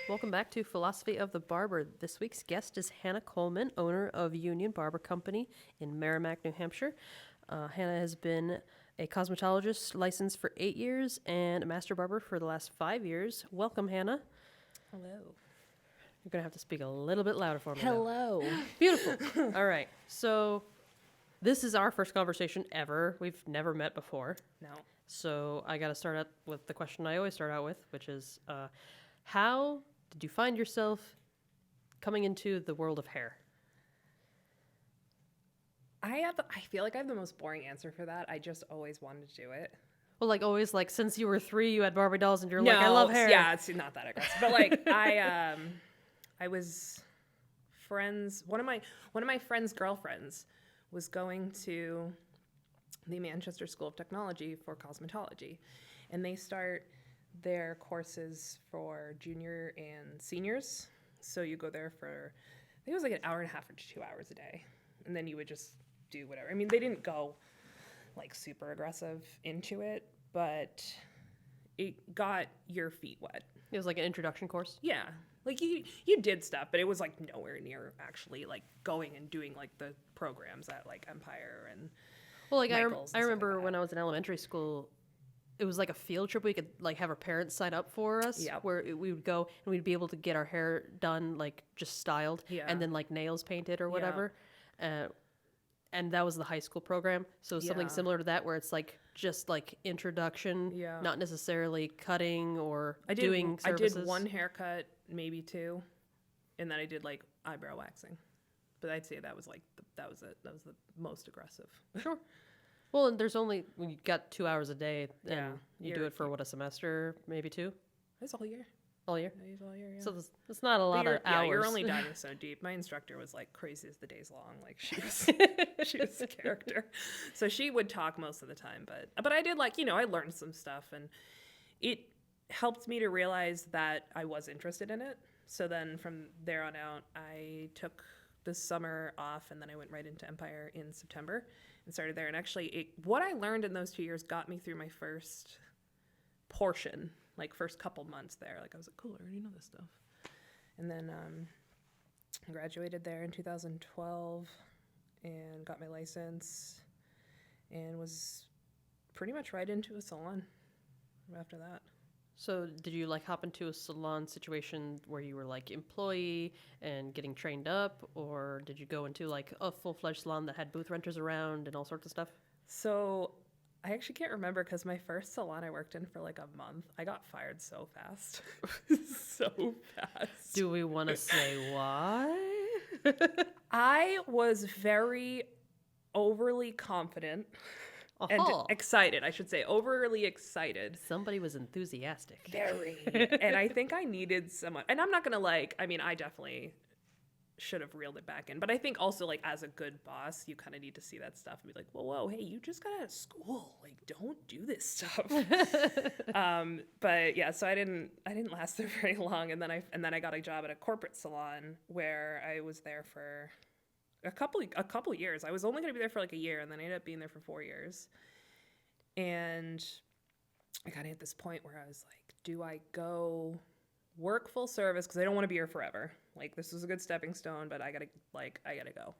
Welcome back to Philosophy of the Barber. This week's guest is Hannah Coleman, owner of Union Barber Company in Merrimack, New Hampshire. Hannah has been a cosmetologist licensed for 8 years and a Master Barber for the last 5 years. Welcome, Hannah. Hello. You're going to have to speak a little bit louder for me. Hello. Now. Beautiful. All right. So this is our first conversation ever. We've never met before. No. So I got to start out with the question I always start out with, which is, how did you find yourself coming into the world of hair? I feel like I have the most boring answer for that. I just always wanted to do it. Well, like always, like since you were 3, you had Barbie dolls, and you're like, I love hair. Yeah, it's not that aggressive, but like I was friends. One of my friends' girlfriends was going to the Manchester School of Technology for cosmetology, and they start their courses for junior and seniors. So you go there for, I think it was like an hour and a half or 2 hours a day, and then you would just do whatever. I mean, they didn't go like super aggressive into it, but it got your feet wet. It was like an introduction course. Yeah. Like you did stuff, but it was like nowhere near actually like going and doing like the programs at like Empire and well, like Michaels I and remember like when I was in elementary school, it was like a field trip we could like have our parents sign up for us. Yep. Where we would go and we'd be able to get our hair done, like just styled, Yeah. and then like nails painted or whatever. And that was the high school program. So something Yeah. similar to that, where it's like just like introduction, Yeah. not necessarily cutting or I did, doing services. I did one haircut, maybe 2, and then I did like eyebrow waxing. But I'd say that was like that was it. That was the most aggressive. Sure. Well, and there's only when you got 2 hours a day, and Yeah. you do it for what, a semester, maybe 2, That's all year. all year. I use all year. Yeah. So it's not a lot of hours. Yeah, you're only diving so deep. My instructor was like crazy as the days long. Like she was a character. So she would talk most of the time, but I did like, I learned some stuff, and it helped me to realize that I was interested in it. So then from there on out, I took the summer off, and then I went right into Empire in September and started there. And actually what I learned in those 2 years got me through my first portion, like first couple months there. Like I was like, cool, I already know this stuff. And then I graduated there in 2012 and got my license and was pretty much right into a salon after that. So did you like hop into a salon situation where you were like employee and getting trained up, or did you go into like a full-fledged salon that had booth renters around and all sorts of stuff? So I actually can't remember, because my first salon I worked in for like a month, I got fired so fast. So fast. Do we want to say why? I was very overly confident and excited. I should say overly excited. Somebody was enthusiastic. Very. And I think I needed someone. And I'm not going to I definitely should have reeled it back in. But I think also like as a good boss, you kind of need to see that stuff and be like, whoa, hey, you just got out of school. Like, don't do this stuff. But yeah, so I didn't last there very long. And then I got a job at a corporate salon where I was there for a couple years. I was only going to be there for like a year, and then I ended up being there for 4 years. And I kind of hit this point where I was like, do I go work full service, because I don't want to be here forever. Like, this was a good stepping stone, but I gotta go.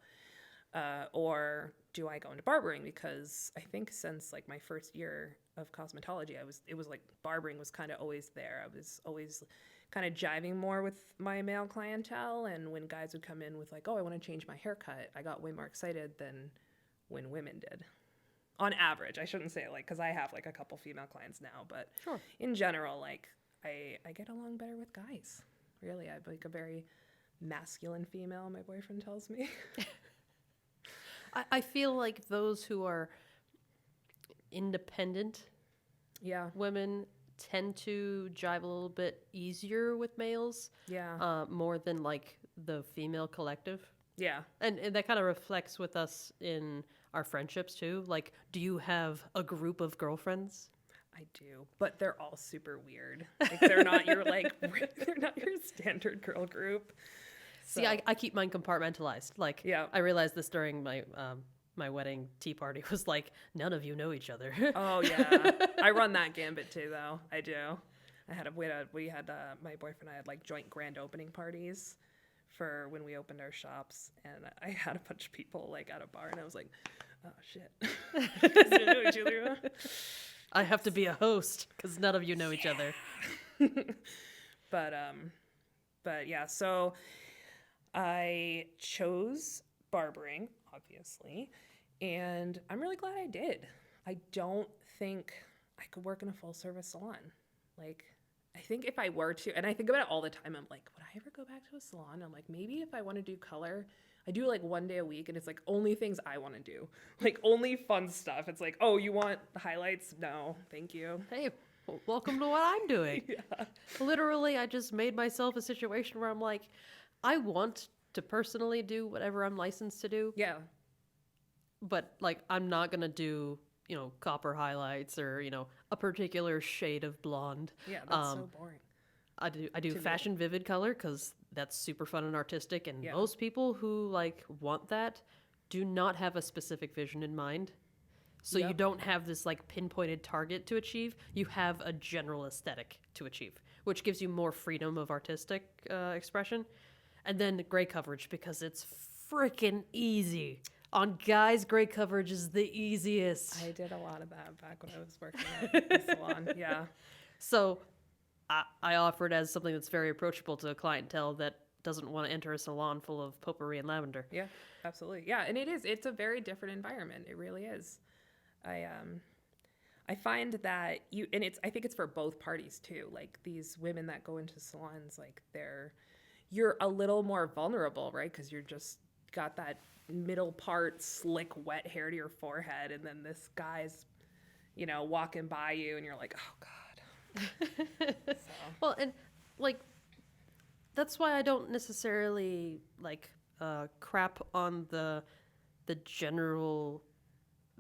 Or do I go into barbering? Because I think since like my first year of cosmetology, it was like barbering was kind of always there. I was always kind of jiving more with my male clientele, and when guys would come in with like, oh, I want to change my haircut, I got way more excited than when women did. On average, I shouldn't say it like, because I have like a couple female clients now, but Sure. In general, like I get along better with guys. Really, I'm like a very masculine female, my boyfriend tells me. I feel like those who are independent women tend to jive a little bit easier with males. Yeah. More than like the female collective. Yeah. And that kind of reflects with us in our friendships too. Like, do you have a group of girlfriends? I do, but they're all super weird. Like they're not your they're not your standard girl group. So. See, I keep mine compartmentalized. Like, yeah. I realized this during my my wedding tea party was like, none of you know each other. Oh yeah, I run that gambit too, though. I do. we had my boyfriend and I had like joint grand opening parties for when we opened our shops, and I had a bunch of people like at a bar, and I was like, oh shit, you guys don't know each other, huh? I have to be a host because none of you know each other. But yeah, so I chose barbering, obviously, and I'm really glad I did. I don't think I could work in a full service salon. Like, I think if I were to, and I think about it all the time, I'm like, would I ever go back to a salon? I'm like, maybe if I want to do color, I do like 1 day a week, and it's like only things I want to do, like only fun stuff. It's like, oh, you want the highlights? No, thank you. Hey, welcome to what I'm doing. Yeah. Literally, I just made myself a situation where I'm like, I want to personally do whatever I'm licensed to do, Yeah. but like, I'm not going to do, copper highlights or, a particular shade of blonde. Yeah, that's so boring. I do To me. fashion vivid color because that's super fun and artistic, and Yeah. most people who like want that do not have a specific vision in mind. So you Yep. don't have this like pinpointed target to achieve. You have a general aesthetic to achieve, which gives you more freedom of artistic expression. And then gray coverage, because it's freaking easy. On guys, gray coverage is the easiest. I did a lot of that back when I was working at the salon. Yeah. So I offered as something that's very approachable to a clientele that doesn't want to enter a salon full of potpourri and lavender. Yeah, absolutely. Yeah, and it's a very different environment. It really is. I find that I think it's for both parties too. Like these women that go into salons, like you're a little more vulnerable, right? Because you're just got that middle part slick wet hair to your forehead, and then this guy's walking by you, and you're like, oh god. So. Well, and like that's why I don't necessarily like crap on the general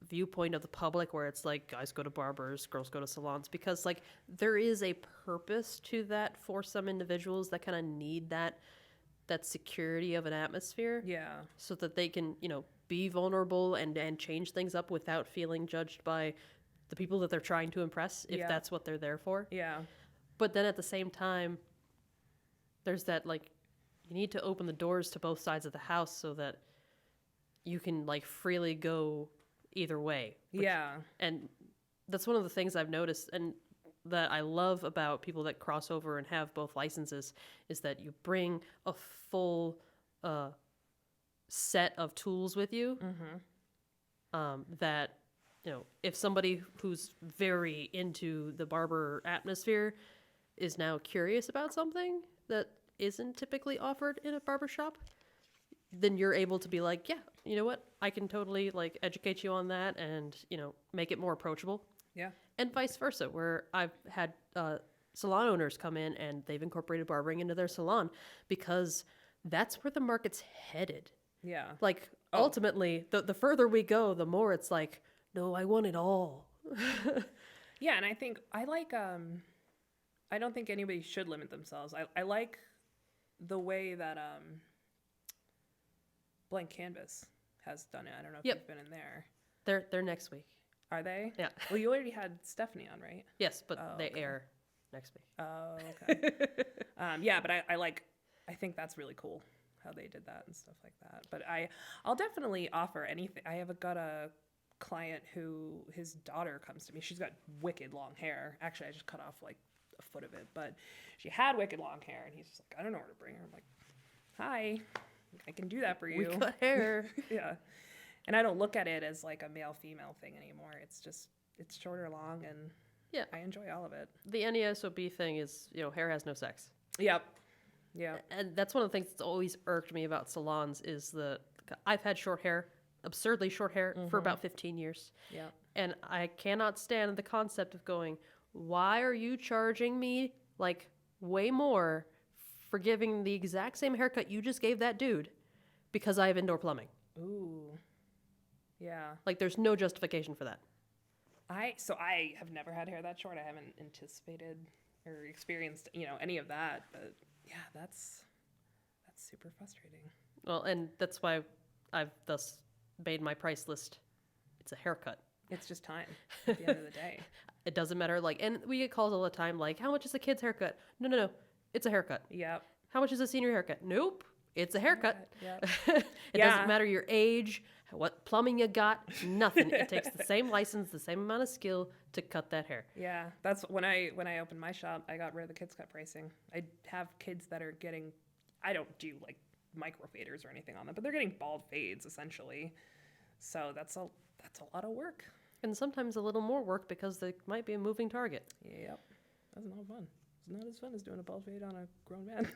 viewpoint of the public where it's like guys go to barbers, girls go to salons, because like there is a purpose to that for some individuals that kind of need that security of an atmosphere. Yeah. So that they can, be vulnerable and change things up without feeling judged by the people that they're trying to impress, if Yeah. that's what they're there for. Yeah. But then at the same time, there's that like you need to open the doors to both sides of the house so that you can like freely go either way. Yeah. And that's one of the things I've noticed and that I love about people that cross over and have both licenses is that you bring a full set of tools with you. That if somebody who's very into the barber atmosphere is now curious about something that isn't typically offered in a barbershop, then you're able to be like, yeah, you know what? I can totally like educate you on that and, make it more approachable. Yeah. And vice versa, where I've had salon owners come in and they've incorporated barbering into their salon because that's where the market's headed. Yeah. Like, ultimately, the further we go, the more it's like, no, I want it all. Yeah, and I think I like I don't think anybody should limit themselves. I like the way that Blank Canvas has done it. I don't know if Yep. you've been in there. They're next week. Are they? Yeah. Well, you already had Stephanie on, right? Yes, but Oh, they okay. air next week. Oh, okay. Yeah, but I think that's really cool how they did that and stuff like that. But I'll definitely offer anything. Got a client who his daughter comes to me. She's got wicked long hair. Actually, I just cut off like a foot of it, but she had wicked long hair, and he's just like, I don't know where to bring her. I'm like, hi, I can do that for you. We cut hair. Yeah. And I don't look at it as like a male-female thing anymore. It's short or long, and Yeah. I enjoy all of it. The NESOB thing is, hair has no sex. Yep. Yeah. And that's one of the things that's always irked me about salons is that I've had short hair, absurdly short hair, for about 15 years. Yeah. And I cannot stand the concept of going, why are you charging me like way more for giving the exact same haircut you just gave that dude because I have indoor plumbing? Ooh. Yeah. Like there's no justification for that. I have never had hair that short. I haven't anticipated or experienced, any of that. But yeah, that's super frustrating. Well, and that's why I've thus made my price list. It's a haircut. It's just time at the end of the day. It doesn't matter. Like, and we get calls all the time, like, how much is a kid's haircut? No, no, no. It's a haircut. Yep. How much is a senior haircut? Nope. It's a haircut. Yep. It doesn't matter your age, what plumbing you got, nothing. It takes the same license, the same amount of skill to cut that hair. Yeah, that's when I opened my shop, I got rid of the kids cut pricing. I have kids that are getting, I don't do like micro faders or anything on them, but they're getting bald fades essentially. So that's a lot of work. And sometimes a little more work because they might be a moving target. Yep, that's not fun. It's not as fun as doing a bald fade on a grown man.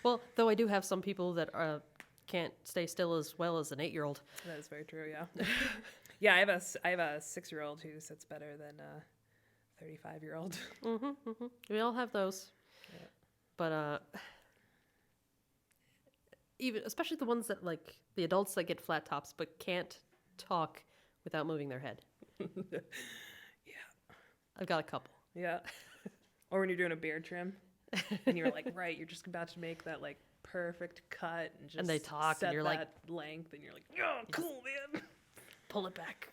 Well, though I do have some people that can't stay still as well as an 8-year-old. That is very true. Yeah. Yeah, I have a 6-year-old who sits better than a 35-year-old. We all have those. Yeah. But even especially the ones that like the adults that get flat tops but can't talk without moving their head. Yeah. I've got a couple. Yeah. Or when you're doing a beard trim and you're like, right, you're just about to make that like perfect cut and just And they talk set and you're that like, length and you're like, oh, cool, man. pull it back.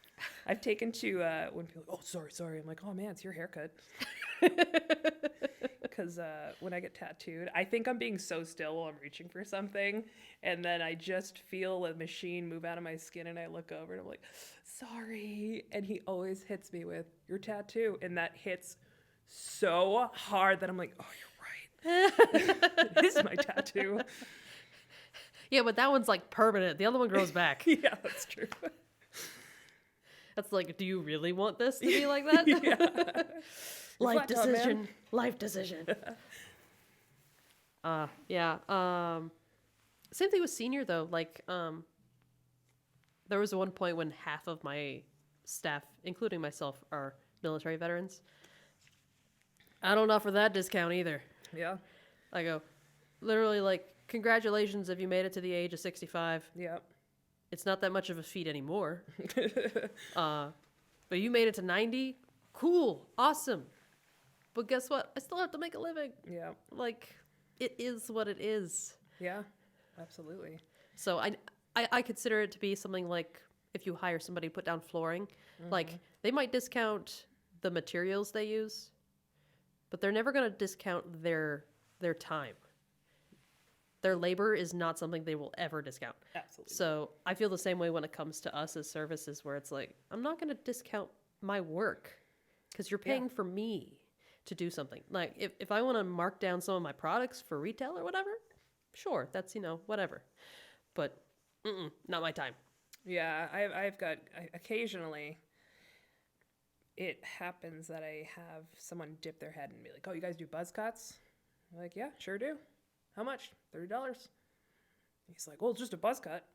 I've taken to when people, oh, sorry. I'm like, oh man, it's your haircut. Because when I get tattooed, I think I'm being so still while I'm reaching for something, and then I just feel a machine move out of my skin, and I look over and I'm like, sorry. And he always hits me with your tattoo, and that hits so hard that I'm like, oh, you're right. It is my tattoo. Yeah, but that one's like permanent. The other one grows back. Yeah, that's true. That's like, do you really want this to be like that? Yeah. Life Flat top, man. decision. Life decision. Yeah. Same thing with senior though. Like, there was one point when half of my staff, including myself, are military veterans. I don't offer that discount either. Yeah. I go, literally, like, congratulations if you made it to the age of 65. Yep. It's not that much of a feat anymore. But you made it to 90. Cool. Awesome. But guess what? I still have to make a living. Yeah. Like, it is what it is. Yeah. Absolutely. So I consider it to be something like if you hire somebody to put down flooring, like they might discount the materials they use, but they're never going to discount their time. Their labor is not something they will ever discount. Absolutely. So I feel the same way when it comes to us as services, where it's like, I'm not going to discount my work because you're paying for me to do something. Like if I want to mark down some of my products for retail or whatever, sure, that's, whatever. But not my time. Yeah, I've got occasionally it happens that I have someone dip their head and be like, "Oh, you guys do buzz cuts?" I'm like, "Yeah, sure do." How much? $30. He's like, "Well, it's just a buzz cut."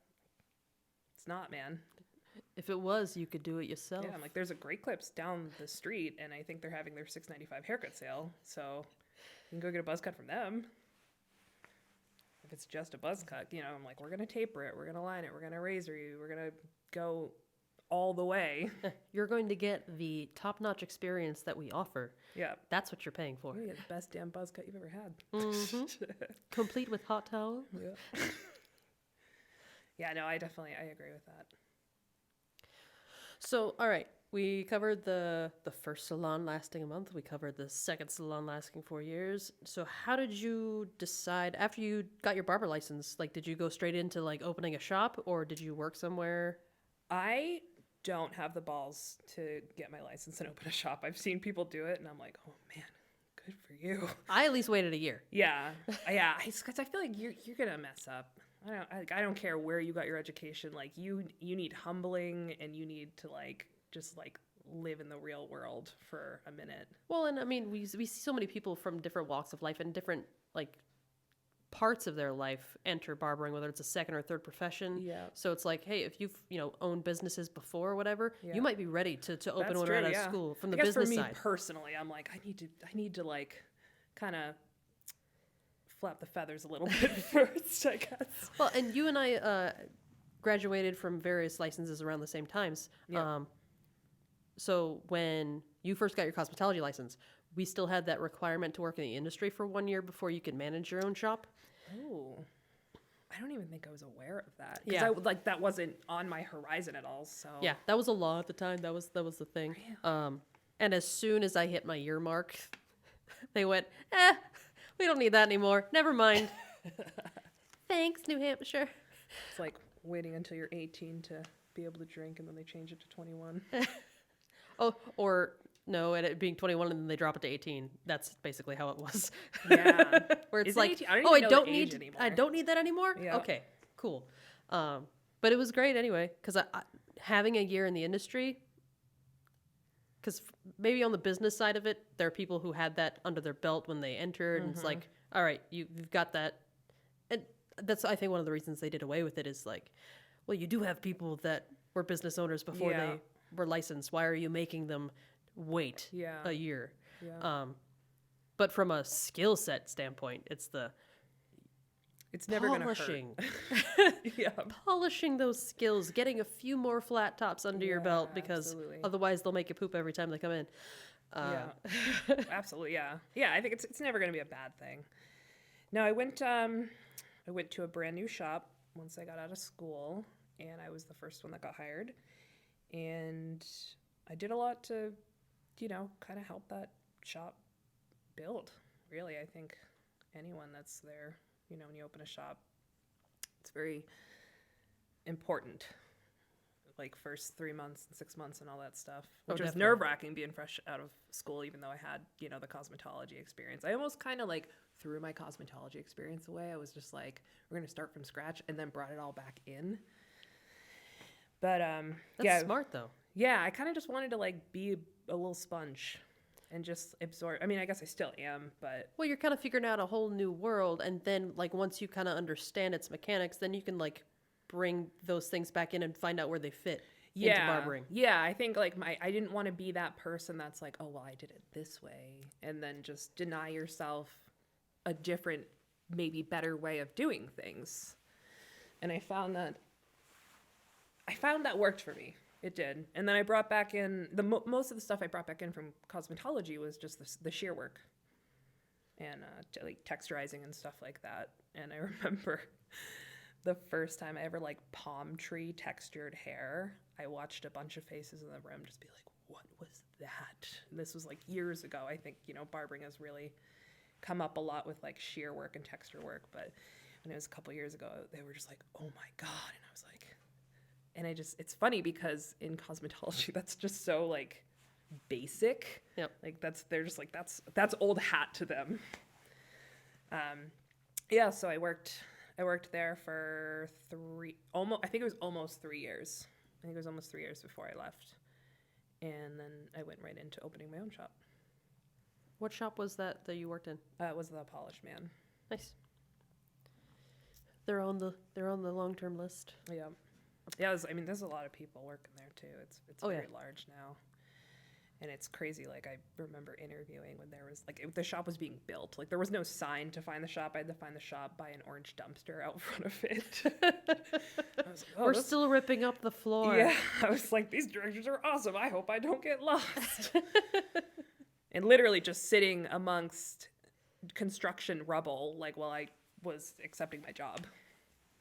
It's not, man. If it was, you could do it yourself. Yeah, I'm like, there's a Great Clips down the street, and I think they're having their $6.95 haircut sale, so you can go get a buzz cut from them. If it's just a buzz cut, I'm like, we're gonna taper it, we're gonna line it, we're gonna razor you, we're gonna go all the way. You're going to get the top-notch experience that we offer. Yeah. That's what you're paying for. You get the best damn buzz cut you've ever had. Complete with hot towel. Yeah. Yeah, no, I agree with that. So, all right, we covered the first salon lasting a month. We covered the second salon lasting 4 years. So how did you decide, after you got your barber license, like, did you go straight into, like, opening a shop, or did you work somewhere? I don't have the balls to get my license and open a shop. I've seen people do it, and I'm like, oh, man, good for you. I at least waited a year. Yeah. Because I feel like you're going to mess up. I don't care where you got your education. Like, you need humbling, and you need to, like, just, like, live in the real world for a minute. Well, and I mean, we see so many people from different walks of life and different, like, parts of their life enter barbering, whether it's a second or third profession. Yeah. So it's like, hey, if you've, owned businesses before or whatever, Yeah. you might be ready to open That's one true, right out yeah. of school from the I guess business for me side. personally, I'm like, I need to like kind of flap the feathers a little bit first, I guess. Well, and you and I graduated from various licenses around the same times. Yeah. So when you first got your cosmetology license, we still had that requirement to work in the industry for 1 year before you could manage your own shop. Oh, I don't even think I was aware of that. 'Cause Yeah. that wasn't on my horizon at all. So Yeah, that was a law at the time. That was the thing. And as soon as I hit my year mark, they went, we don't need that anymore. Never mind. Thanks, New Hampshire. it's like waiting until you're 18 to be able to drink, and then they change it to 21. Oh, or no, and it being 21 and then they drop it to 18. That's basically how it was. Yeah. Where it's Is it like, 18? I don't oh, I even know the don't age need anymore. I don't need that anymore. Yeah. Okay, cool. But it was great anyway because having a year in the industry. Because maybe on the business side of it, there are people who had that under their belt when they entered, and it's like, all right, you've got that. And that's, I think, one of the reasons they did away with it is like, well, you do have people that were business owners before Yeah. they were licensed. Why are you making them wait Yeah. a year? Yeah. But from a skill set standpoint, it's the It's never going to hurt. polishing, Yeah. polishing those skills, getting a few more flat tops under your belt Yeah, because absolutely. otherwise they'll make you poop every time they come in. Yeah. Absolutely. Yeah. Yeah. I think it's never going to be a bad thing. No, I went to a brand new shop once I got out of school, and I was the first one that got hired, and I did a lot to, kind of help that shop build. Really, I think anyone that's there, when you open a shop, it's very important. Like first 3 months and 6 months and all that stuff, which was definitely. nerve-wracking being fresh out of school, even though I had, the cosmetology experience. I almost kind of like threw my cosmetology experience away. I was just like, we're going to start from scratch, and then brought it all back in. But That's yeah, smart though. yeah, I kind of just wanted to like be a little sponge and just absorb. I mean, I guess I still am, but Well, you're kind of figuring out a whole new world, and then like once you kind of understand its mechanics, then you can like bring those things back in and find out where they fit into barbering. Yeah, I think like I didn't want to be that person that's like, oh, well, I did it this way, and then just deny yourself a different, maybe better way of doing things. And I found that worked for me. It did. And then I brought back in most of the stuff I brought back in from cosmetology was just the shear work and like texturizing and stuff like that. And I remember the first time I ever like palm tree textured hair, I watched a bunch of faces in the room just be like, what was that? And this was like years ago. I think, barbering has really come up a lot with like shear work and texture work. But when it was a couple years ago, they were just like, oh my God. And I was like, and it's funny because in cosmetology, that's just so like basic. Yep. Like they're just like, that's old hat to them. Yeah. So I worked there for I think it was almost 3 years. I think it was almost 3 years before I left. And then I went right into opening my own shop. What shop was that you worked in? It was the Polished Man. Nice. They're on the long-term list. Yeah. Yeah, there's a lot of people working there too. It's very large now. And it's crazy. Like I remember interviewing when there was the shop was being built. Like there was no sign to find the shop. I had to find the shop by an orange dumpster out front of it. I was like, We're still ripping up the floor. Yeah. I was like, these directions are awesome. I hope I don't get lost. And literally just sitting amongst construction rubble, like while I was accepting my job.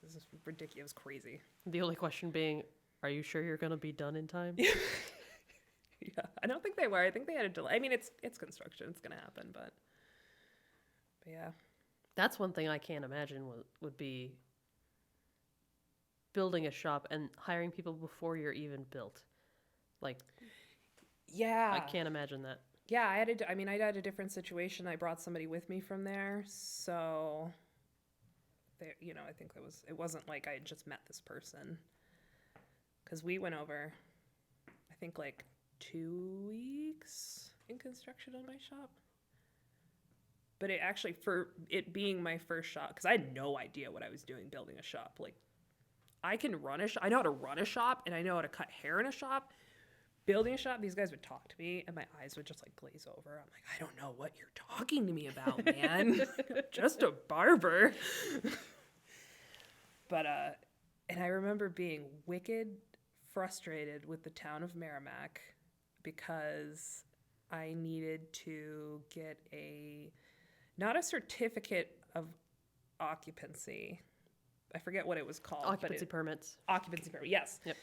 This is ridiculous, crazy. The only question being, are you sure you're going to be done in time? Yeah, I don't think they were. I think they had a delay. I mean, it's construction. It's going to happen, but yeah. That's one thing I can't imagine would be building a shop and hiring people before you're even built. Like, yeah. I can't imagine that. Yeah, I had a different situation. I brought somebody with me from there, so I think it wasn't like I had just met this person, because we went over, I think like 2 weeks in construction on my shop. But it actually, for it being my first shop, because I had no idea what I was doing building a shop. Like I know how to run a shop, and I know how to cut hair in a shop. Building a shop, these guys would talk to me, and my eyes would just like glaze over. I'm like, I don't know what you're talking to me about, man. Just a barber. But and I remember being wicked frustrated with the town of Merrimack because I needed to get not a certificate of occupancy. I forget what it was called. Occupancy permits. Occupancy permit, yes. Yep.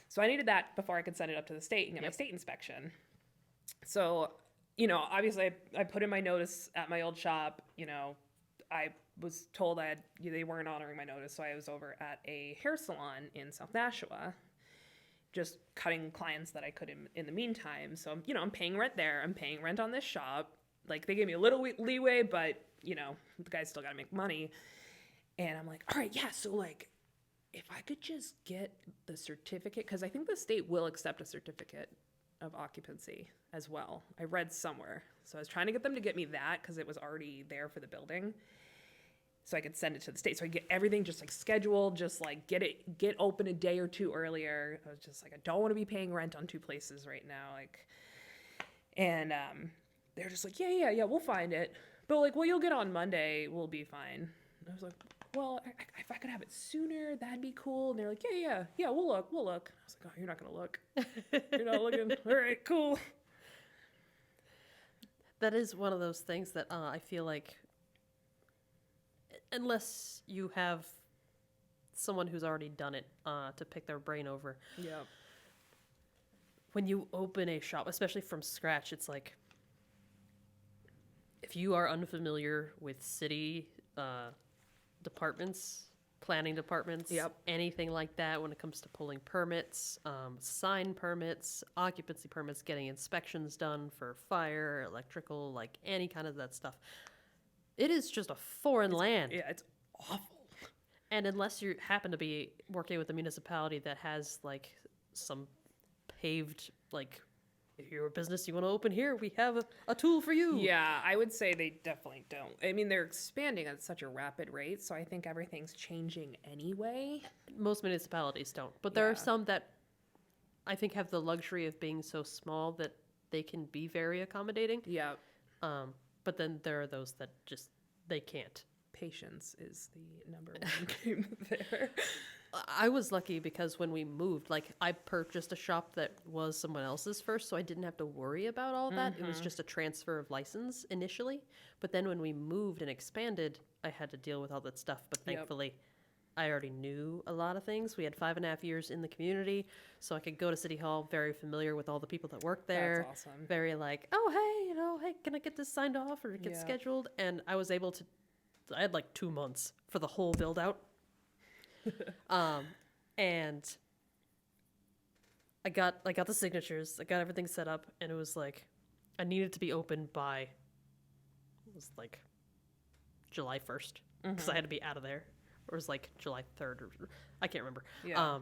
So I needed that before I could send it up to the state and get my state inspection. So, you know, obviously I put in my notice at my old shop. You know, I was told they weren't honoring my notice, so I was over at a hair salon in South Nashua, just cutting clients that I could in the meantime. So, you know, I'm paying rent there. I'm paying rent on this shop. Like, they gave me a little leeway, but, you know, the guy's still got to make money. And I'm like, all right, yeah, so, like, if I could just get the certificate, because I think the state will accept a certificate of occupancy as well. I read somewhere. So I was trying to get them to get me that because it was already there for the building. So I could send it to the state. So I get everything just like scheduled, just like get open a day or two earlier. I was just like, I don't want to be paying rent on two places right now. Like, and they're just like, yeah, we'll find it. But like, well, you'll get on Monday. We'll be fine. And I was like, well, if I could have it sooner, that'd be cool. And they're like, yeah, we'll look. And I was like, oh, you're not going to look. You're not looking. All right, cool. That is one of those things that I feel like, unless you have someone who's already done it to pick their brain over. Yeah. When you open a shop, especially from scratch, it's like, if you are unfamiliar with city departments, planning departments, anything like that when it comes to pulling permits, sign permits, occupancy permits, getting inspections done for fire, electrical, like any kind of that stuff. It is just a foreign land. Yeah, it's awful. And unless you happen to be working with a municipality that has like some paved, like, if you're a business you want to open here, we have a tool for you. Yeah, I would say they definitely don't. I mean, they're expanding at such a rapid rate, so I think everything's changing anyway. Most municipalities don't. But there are some that I think have the luxury of being so small that they can be very accommodating. Yeah. But then there are those that just, they can't. Patience is the number one game there. I was lucky because when we moved, like, I purchased a shop that was someone else's first, so I didn't have to worry about all that. It was just a transfer of license initially. But then when we moved and expanded, I had to deal with all that stuff. But thankfully, I already knew a lot of things. We had 5.5 years in the community, so I could go to City Hall very familiar with all the people that work there. That's awesome. Very like, oh, hey, can I get this signed off or get scheduled? And I was able to, I had like 2 months for the whole build out. And I got the signatures, I got everything set up, and it was like, I needed to be open by, it was like July 1st, because I had to be out of there. Or it was like July 3rd, or I can't remember. Yeah.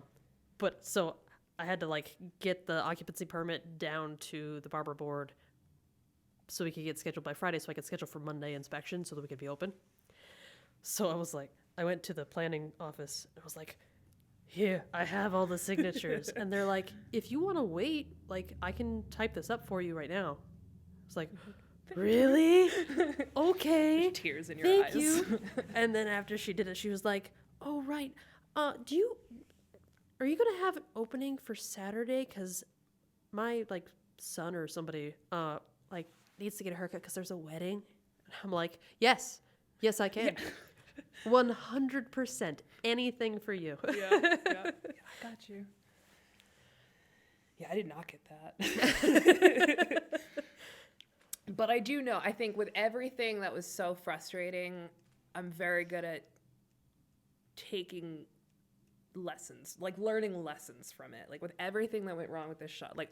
But so I had to like get the occupancy permit down to the barber board so we could get scheduled by Friday, so I could schedule for Monday inspection so that we could be open. So I was like, I went to the planning office and I was like, here, I have all the signatures. And they're like, if you want to wait, like, I can type this up for you right now. I was like, really? Okay. Tears in your eyes. Thank you. And then after she did it, she was like, oh, right. Are you going to have an opening for Saturday? Because my, like, son or somebody, like, needs to get a haircut because there's a wedding. And I'm like, yes, I can. Yeah. 100%. Anything for you. Yeah, I got you. Yeah, I did not get that. But I do know, I think with everything that was so frustrating, I'm very good at taking lessons, like learning lessons from it. Like with everything that went wrong with this shop, like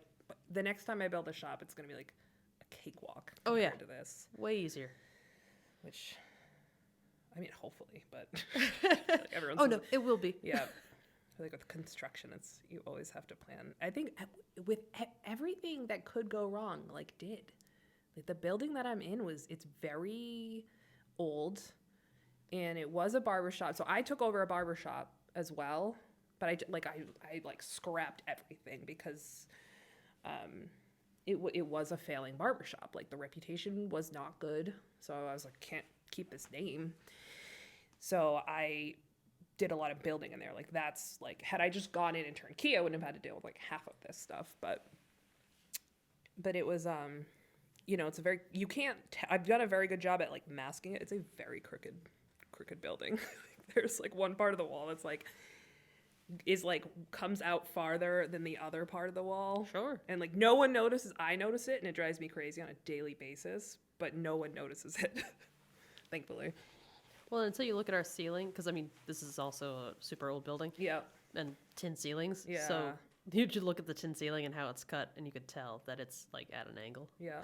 the next time I build a shop, it's going to be like a cakewalk compared to this. Way easier. Which, I mean, hopefully, but like everyone oh, says, no, it will be. Yeah. Like with construction, you always have to plan. I think with everything that could go wrong, like did. Like the building that I'm in it's very old, and it was a barbershop. So I took over a barbershop as well, but I scrapped everything because it was a failing barbershop. Like the reputation was not good. So I was like, can't keep this name. So I did a lot of building in there. Like that's like, had I just gone in and turned key, I wouldn't have had to deal with like half of this stuff. But it was, you know, it's a very, you can't, I've done a very good job at like masking it. It's a very crooked building. there's like one part of the wall that's like is like comes out farther than the other part of the wall. Sure. And like no one notices. I notice it and it drives me crazy on a daily basis, but no one notices it. Thankfully. Well, until you look at our ceiling, because I mean, this is also a super old building Yeah. and tin ceilings. Yeah. So you just look at the tin ceiling and how it's cut, and you could tell that it's like at an angle. Yeah.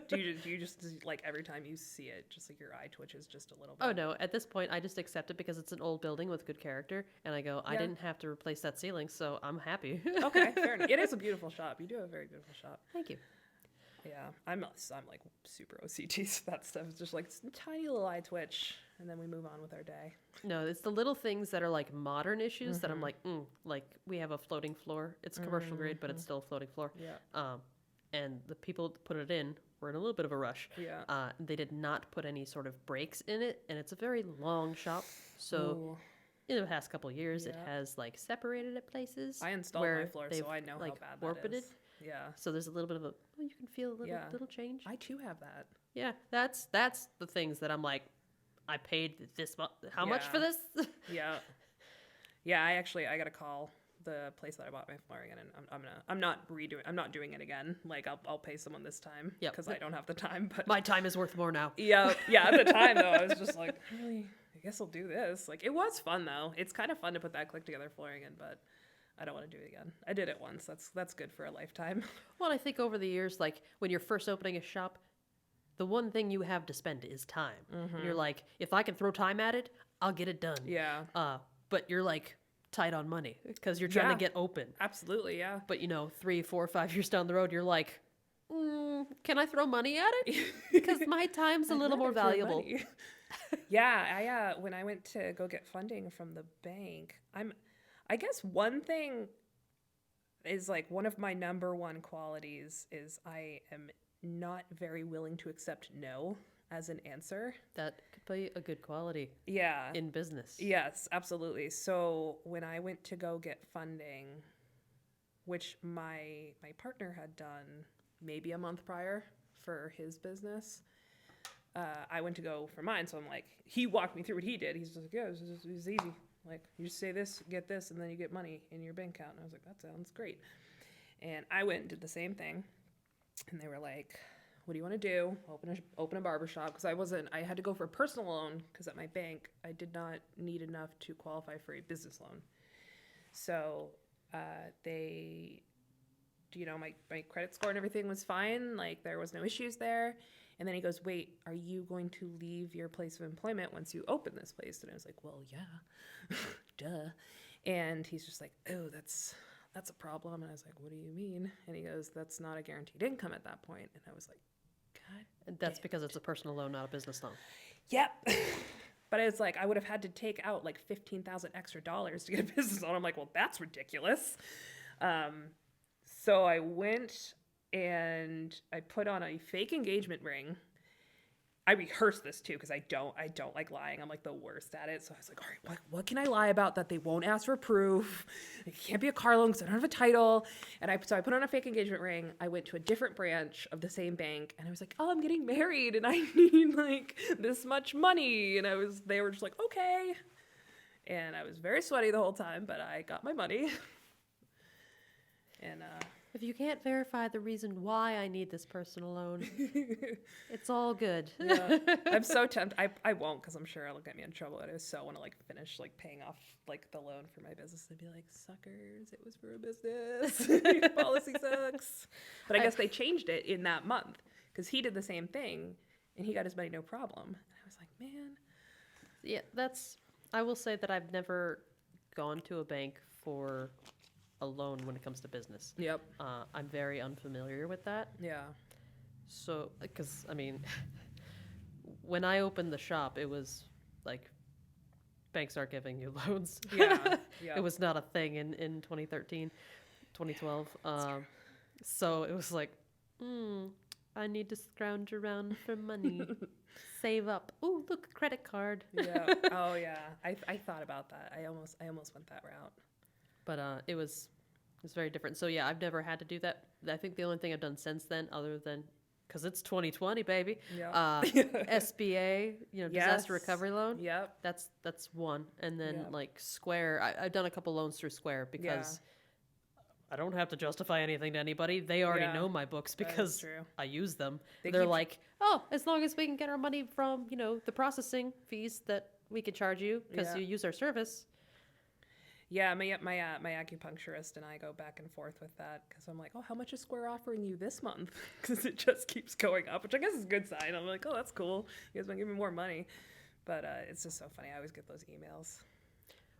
do you just like every time you see it, just like your eye twitches just a little bit? Oh no, at this point I just accept it because it's an old building with good character, and I go, I Yeah. didn't have to replace that ceiling, so I'm happy. Okay, fair enough. It is a beautiful shop. You do have a very beautiful shop. Thank you. Yeah, I'm like super OCD, so that stuff is just like tiny little eye twitch, and then we move on with our day. No, it's the little things that are like modern issues that I'm like we have a floating floor. It's commercial grade, but it's still a floating floor. Yeah. And the people that put it in were in a little bit of a rush. Yeah. They did not put any sort of breaks in it, and it's a very long shop. So Ooh. in the past couple of years, it Yeah. has like separated at places. I installed where my floor, they've, so I know like, how bad warped that it. is. Yeah. So there's a little bit of a you can feel a little Yeah. little change. I too have that. Yeah, that's the things that I'm like, I paid this much. How much for Yeah. this? Yeah. Yeah, I got to call the place that I bought my flooring in, and I'm not doing it again. Like I'll pay someone this time Yep. because I don't have the time, but My time is worth more now. yeah, at the time though, I was just like, really, I guess I'll do this. Like it was fun though. It's kind of fun to put that click together flooring in, but I don't want to do it again. I did it once. That's good for a lifetime. Well, I think over the years, like when you're first opening a shop, the one thing you have to spend is time. And you're like, if I can throw time at it, I'll get it done. Yeah, But you're like tight on money because you're trying Yeah. to get open. absolutely. Yeah. But 3, 4, 5 years down the road, you're like, can I throw money at it? Because my time's a little more valuable. Yeah, when I went to go get funding from the bank, I guess one thing is like one of my number one qualities is I am not very willing to accept no as an answer. That could be a good quality Yeah. in business. Yes, absolutely. So when I went to go get funding, which my partner had done maybe a month prior for his business, I went to go for mine. So I'm like, he walked me through what he did. He's just like, yeah, it was easy. Like, you just say this, get this, and then you get money in your bank account. And I was like, that sounds great. And I went and did the same thing. And they were like, what do you want to do? Open a barber shop. Because I had to go for a personal loan because at my bank, I did not need enough to qualify for a business loan. So they, my credit score and everything was fine. Like, there was no issues there. And then he goes, wait, are you going to leave your place of employment once you open this place? And I was like, well, yeah, duh. And he's just like, oh, that's a problem. And I was like, what do you mean? And he goes, that's not a guaranteed income at that point. And I was like, God. And that's because it's a personal loan, not a business loan. Yep. But it's like, I would have had to take out like $15,000 extra dollars to get a business loan. I'm like, well, that's ridiculous. So I went and I put on a fake engagement ring. I rehearsed this too because I don't like lying. I'm like the worst at it. So I was like, all right, what can I lie about that they won't ask for proof? It can't be a car loan because I don't have a title. And so I put on a fake engagement ring. I went to a different branch of the same bank and I was like, oh, I'm getting married and I need like this much money. And they were just like, okay. And I was very sweaty the whole time, but I got my money. And If you can't verify the reason why I need this personal loan, it's all good. yeah, I'm so tempted. I won't because I'm sure it'll get me in trouble. I so want to like finish like paying off like the loan for my business and be like, suckers, it was for a business. Your policy sucks. But I guess they changed it in that month because he did the same thing and he got his money no problem. And I was like, man. Yeah, I will say that I've never gone to a bank for a loan when it comes to business. Yep. I'm very unfamiliar with that. Yeah. So, because, I mean, when I opened the shop, it was like, banks aren't giving you loans. Yeah. Yeah. It was not a thing in 2013, 2012. So it was like, I need to scrounge around for money. Save up. Ooh, look, credit card. Yeah. Oh, yeah. I thought about that. I almost went that route. But it was very different. So yeah, I've never had to do that. I think the only thing I've done since then, other than because it's 2020, baby. Yeah. SBA, disaster recovery loan. Yep. That's one. And then Yep. like Square, I've done a couple loans through Square because I don't have to justify anything to anybody. They already know my books that is because true. I use them. They They're keep- like, oh, as long as we can get our money from, the processing fees that we can charge you because you use our service. Yeah, my acupuncturist and I go back and forth with that because I'm like, oh, how much is Square offering you this month? Because it just keeps going up, which I guess is a good sign. I'm like, oh, that's cool. You guys want to give me more money? But it's just so funny. I always get those emails.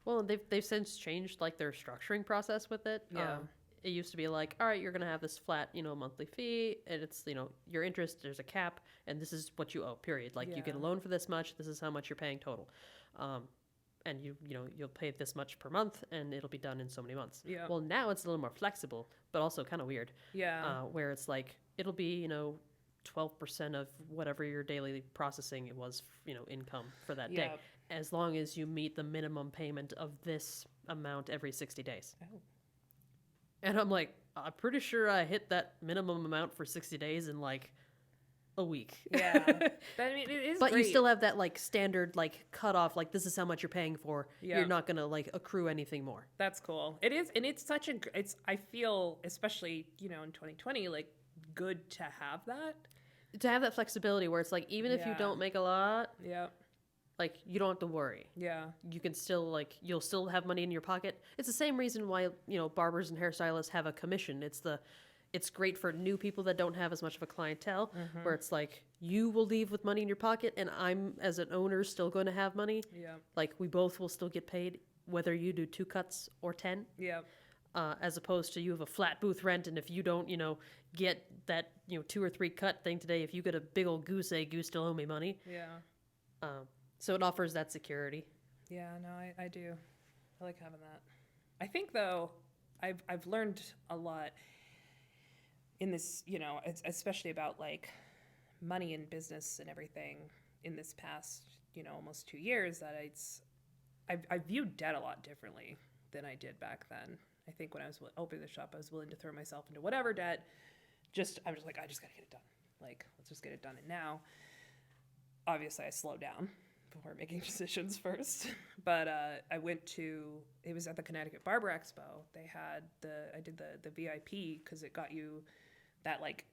Well, they've since changed like their structuring process with it. Yeah. It used to be like, all right, you're gonna have this flat, monthly fee, and it's your interest. There's a cap, and this is what you owe. Period. Like you get a loan for this much. This is how much you're paying total. And you'll pay this much per month, and it'll be done in so many months. Yeah. Well, now it's a little more flexible, but also kind of weird. Yeah. Where it's like it'll be 12% of whatever your daily processing it was, income for that day, as long as you meet the minimum payment of this amount every 60 days. Oh. And I'm like, I'm pretty sure I hit that minimum amount for 60 days in like a week. Yeah. But I mean, it is But great. you still have that like standard like cutoff, like this is how much you're paying for. Yeah. You're not gonna like accrue anything more. That's cool. It is, and it's such a. It's. I feel, especially in 2020, like good to have that. To have that flexibility where it's like even if you don't make a lot, Yeah. like you don't have to worry. Yeah. You can still like you'll still have money in your pocket. It's the same reason why barbers and hairstylists have a commission. It's great for new people that don't have as much of a clientele, where it's like you will leave with money in your pocket, and I'm as an owner still going to have money. Yeah. Like we both will still get paid, whether you do 2 cuts or 10. Yeah. As opposed to you have a flat booth rent, and if you don't, get that 2 or 3 cut thing today, if you get a big old goose egg, you still owe me money. Yeah. So it offers that security. Yeah. No, I do. I like having that. I think though, I've learned a lot in this, especially about like money and business and everything in this past, almost 2 years that I viewed debt a lot differently than I did back then. I think when I was opening the shop, I was willing to throw myself into whatever debt. I was like, I just got to get it done. Like, let's just get it done. And now, obviously I slowed down before making decisions first. But it was at the Connecticut Barber Expo. I did the VIP because it got you that like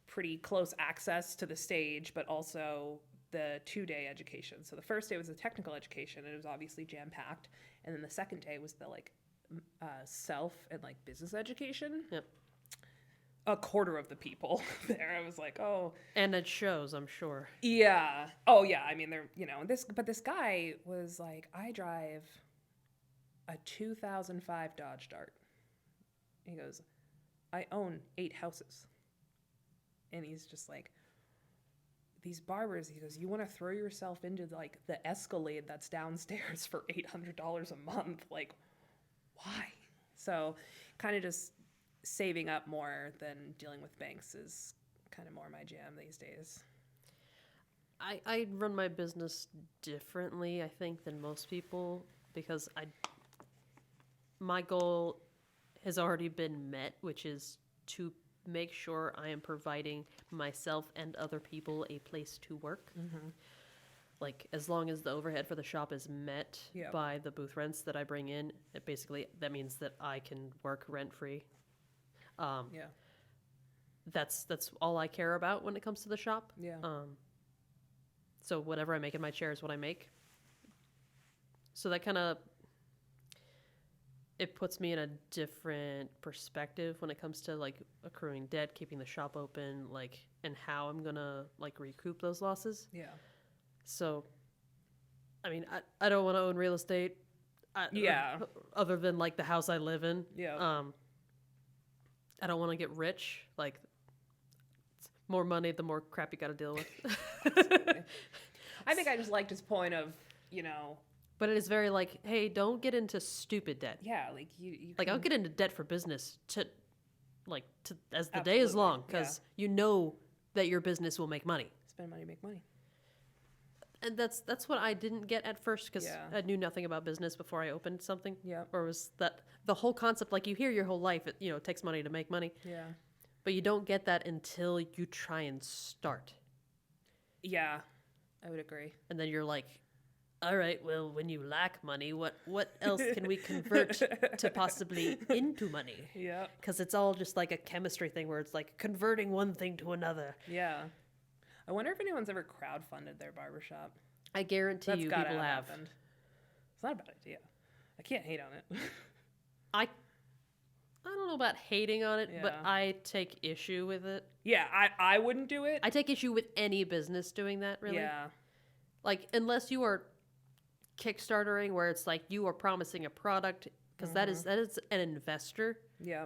pretty close access to the stage, but also the 2-day education. So the first day was the technical education, and it was obviously jam packed. And then the second day was the like self and like business education. Yep. A quarter of the people there. I was like, oh. And it shows, I'm sure. Yeah. Oh yeah. I mean, this guy was like, I drive a 2005 Dodge Dart. He goes, I own 8 houses. And he's just like, these barbers, he goes, you want to throw yourself into like the Escalade that's downstairs for $800 a month? Like, why? So kind of just saving up more than dealing with banks is kind of more my jam these days. I run my business differently, I think, than most people because my goal has already been met, which is to make sure I am providing myself and other people a place to work. Mm-hmm. Like, as long as the overhead for the shop is met by the booth rents that I bring in, that means that I can work rent-free. That's all I care about when it comes to the shop. Yeah. So whatever I make in my chair is what I make. So that kind of, it puts me in a different perspective when it comes to like accruing debt, keeping the shop open, like, and how I'm gonna like recoup those losses. Yeah. So, I mean, I don't want to own real estate. Other than like the house I live in. Yeah. I don't want to get rich. Like, more money, the more crap you got to deal with. I think I just liked his point of, But it is very like, hey, don't get into stupid debt. Yeah, like you like, I'll get into debt for business as the day is long, because you know that your business will make money. Spend money, make money. And that's what I didn't get at first, because I knew nothing about business before I opened something. Yeah. Or was that the whole concept, like you hear your whole life, it takes money to make money. Yeah. But you don't get that until you try and start. Yeah, I would agree. And then you're like, all right, well, when you lack money, what else can we convert to possibly into money? Yeah. Because it's all just like a chemistry thing where it's like converting one thing to another. Yeah. I wonder if anyone's ever crowdfunded their barbershop. I guarantee That's you gotta people have. happened. It's not a bad idea. I can't hate on it. I don't know about hating on it, but Yeah. I take issue with it. Yeah, I wouldn't do it. I take issue with any business doing that, really. Yeah. Like, unless you are Kickstartering, where it's like you are promising a product, because that is an investor. Yeah.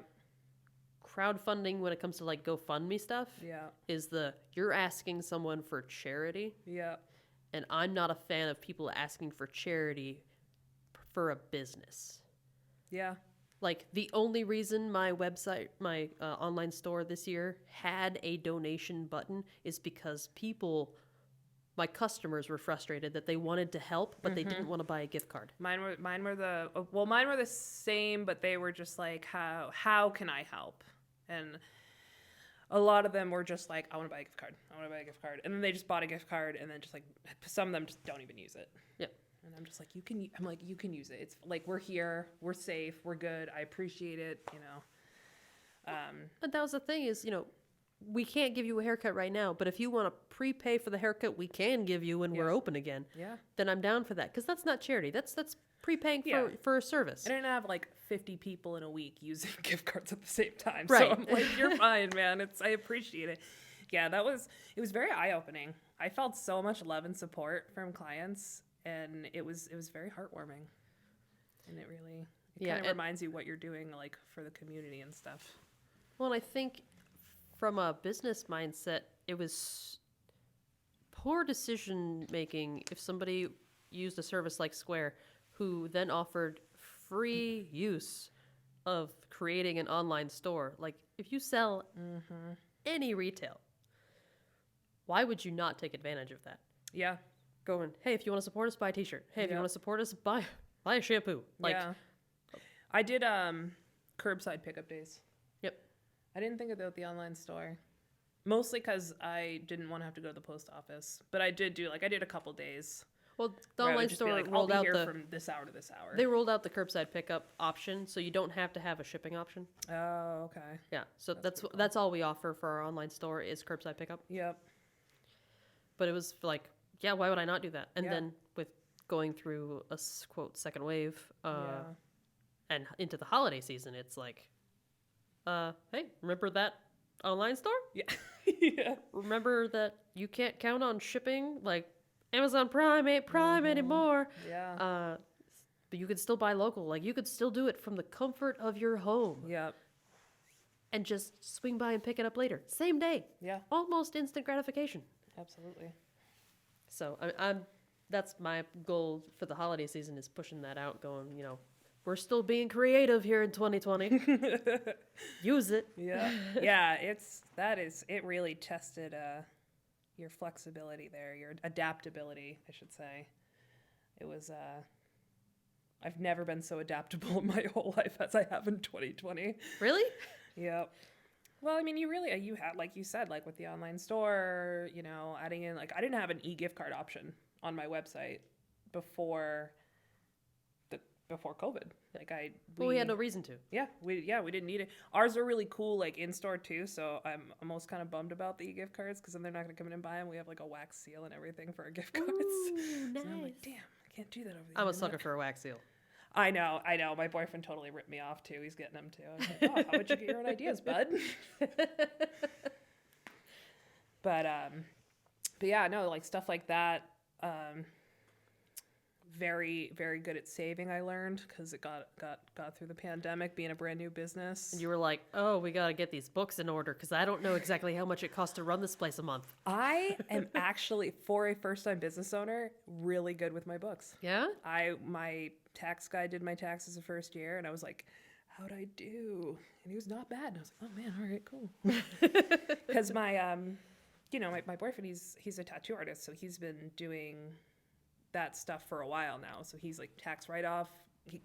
Crowdfunding, when it comes to like GoFundMe stuff, Yeah. is you're asking someone for charity, Yeah. and I'm not a fan of people asking for charity for a business. Yeah. Like, the only reason my website, my online store this year had a donation button is because my customers were frustrated that they wanted to help, but they didn't want to buy a gift card. Mine were the same, but they were just like, how can I help? And a lot of them were just like, I want to buy a gift card. I want to buy a gift card. And then they just bought a gift card, and then just like some of them just don't even use it. Yep. And I'm just like, you can use it. It's like, we're here, we're safe, we're good. I appreciate it, you know. But that was the thing is, we can't give you a haircut right now, but if you want to prepay for the haircut we can give you when we're open again, then I'm down for that. Because that's not charity. That's prepaying for a service. I didn't have like 50 people in a week using gift cards at the same time. Right. So I'm like, you're fine, man. I appreciate it. Yeah, it was very eye-opening. I felt so much love and support from clients, and it was very heartwarming. And it kind of reminds you what you're doing like for the community and stuff. Well, and I think from a business mindset, it was poor decision making if somebody used a service like Square, who then offered free use of creating an online store. Like, if you sell any retail, why would you not take advantage of that? Yeah. Going, hey, if you want to support us, buy a t-shirt. Hey, if you want to support us, buy a shampoo. Like, yeah. I did curbside pickup days. Yep. I didn't think about the online store. Mostly because I didn't want to have to go to the post office. But I did a couple days. Well, the online store rolled out from this hour to this hour. They rolled out the curbside pickup option, so you don't have to have a shipping option. Oh, okay. Yeah, so that's all we offer for our online store is curbside pickup. Yep. But it was like, yeah, why would I not do that? And then with going through a quote second wave, and into the holiday season, it's like, hey, remember that online store? Yeah. Yeah. Remember that you can't count on shipping? Like, Amazon Prime ain't Prime anymore. Yeah. But you could still buy local. Like, you could still do it from the comfort of your home. Yep. And just swing by and pick it up later. Same day. Yeah. Almost instant gratification. Absolutely. So that's my goal for the holiday season, is pushing that out, going, we're still being creative here in 2020. Use it. Yeah. Yeah, it really tested your flexibility there, your adaptability, I should say. It was I've never been so adaptable in my whole life as I have in 2020. Really? Yep. Well, I mean, you had, like you said, like with the online store, adding in, like, I didn't have an e-gift card option on my website before COVID. Like, we had no reason to. Yeah, we didn't need it. Ours were really cool, like, in store too. So I'm almost kind of bummed about the e-gift cards, because then they're not going to come in and buy them. We have like a wax seal and everything for our gift cards. Ooh, nice. So I'm like, damn, I can't do that over the I'm a internet. sucker for a wax seal. I know. My boyfriend totally ripped me off too. He's getting them too. I was like, oh, how would you get your own ideas, bud? But yeah, no, like stuff like that. Very, very good at saving, I learned, because it got through the pandemic, being a brand new business. And you were like, oh, we got to get these books in order, because I don't know exactly how much it costs to run this place a month. I am actually, for a first-time business owner, really good with my books. Yeah? My tax guy did my taxes the first year, and I was like, how'd I do? And he was not bad. And I was like, oh man, all right, cool. Because my boyfriend, he's a tattoo artist, so he's been doing that stuff for a while now. So he's like tax write-off,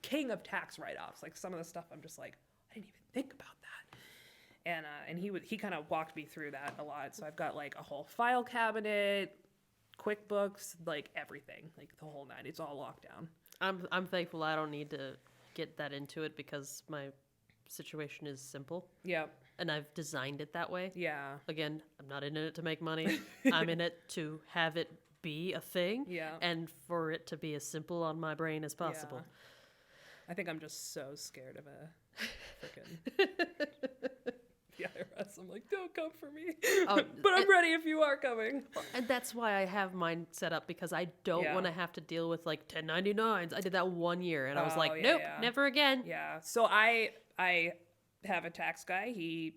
king of tax write-offs. Like, some of the stuff I'm just like, I didn't even think about that. And he kind of walked me through that a lot. So I've got like a whole file cabinet, QuickBooks, like everything, like the whole nine. It's all locked down. I'm thankful I don't need to get that into it because my situation is simple Yep. and I've designed it that way. Yeah. Again, I'm not in it to make money. I'm in it to have it be a thing Yeah. and for it to be as simple on my brain as possible. Yeah. I think I'm just so scared of a freaking the IRS. I'm like, don't come for me. But I'm ready if you are coming. And that's why I have mine set up because I don't want to have to deal with like 1099s. I did that 1 year and I was like, nope, never again. Yeah. So I have a tax guy. He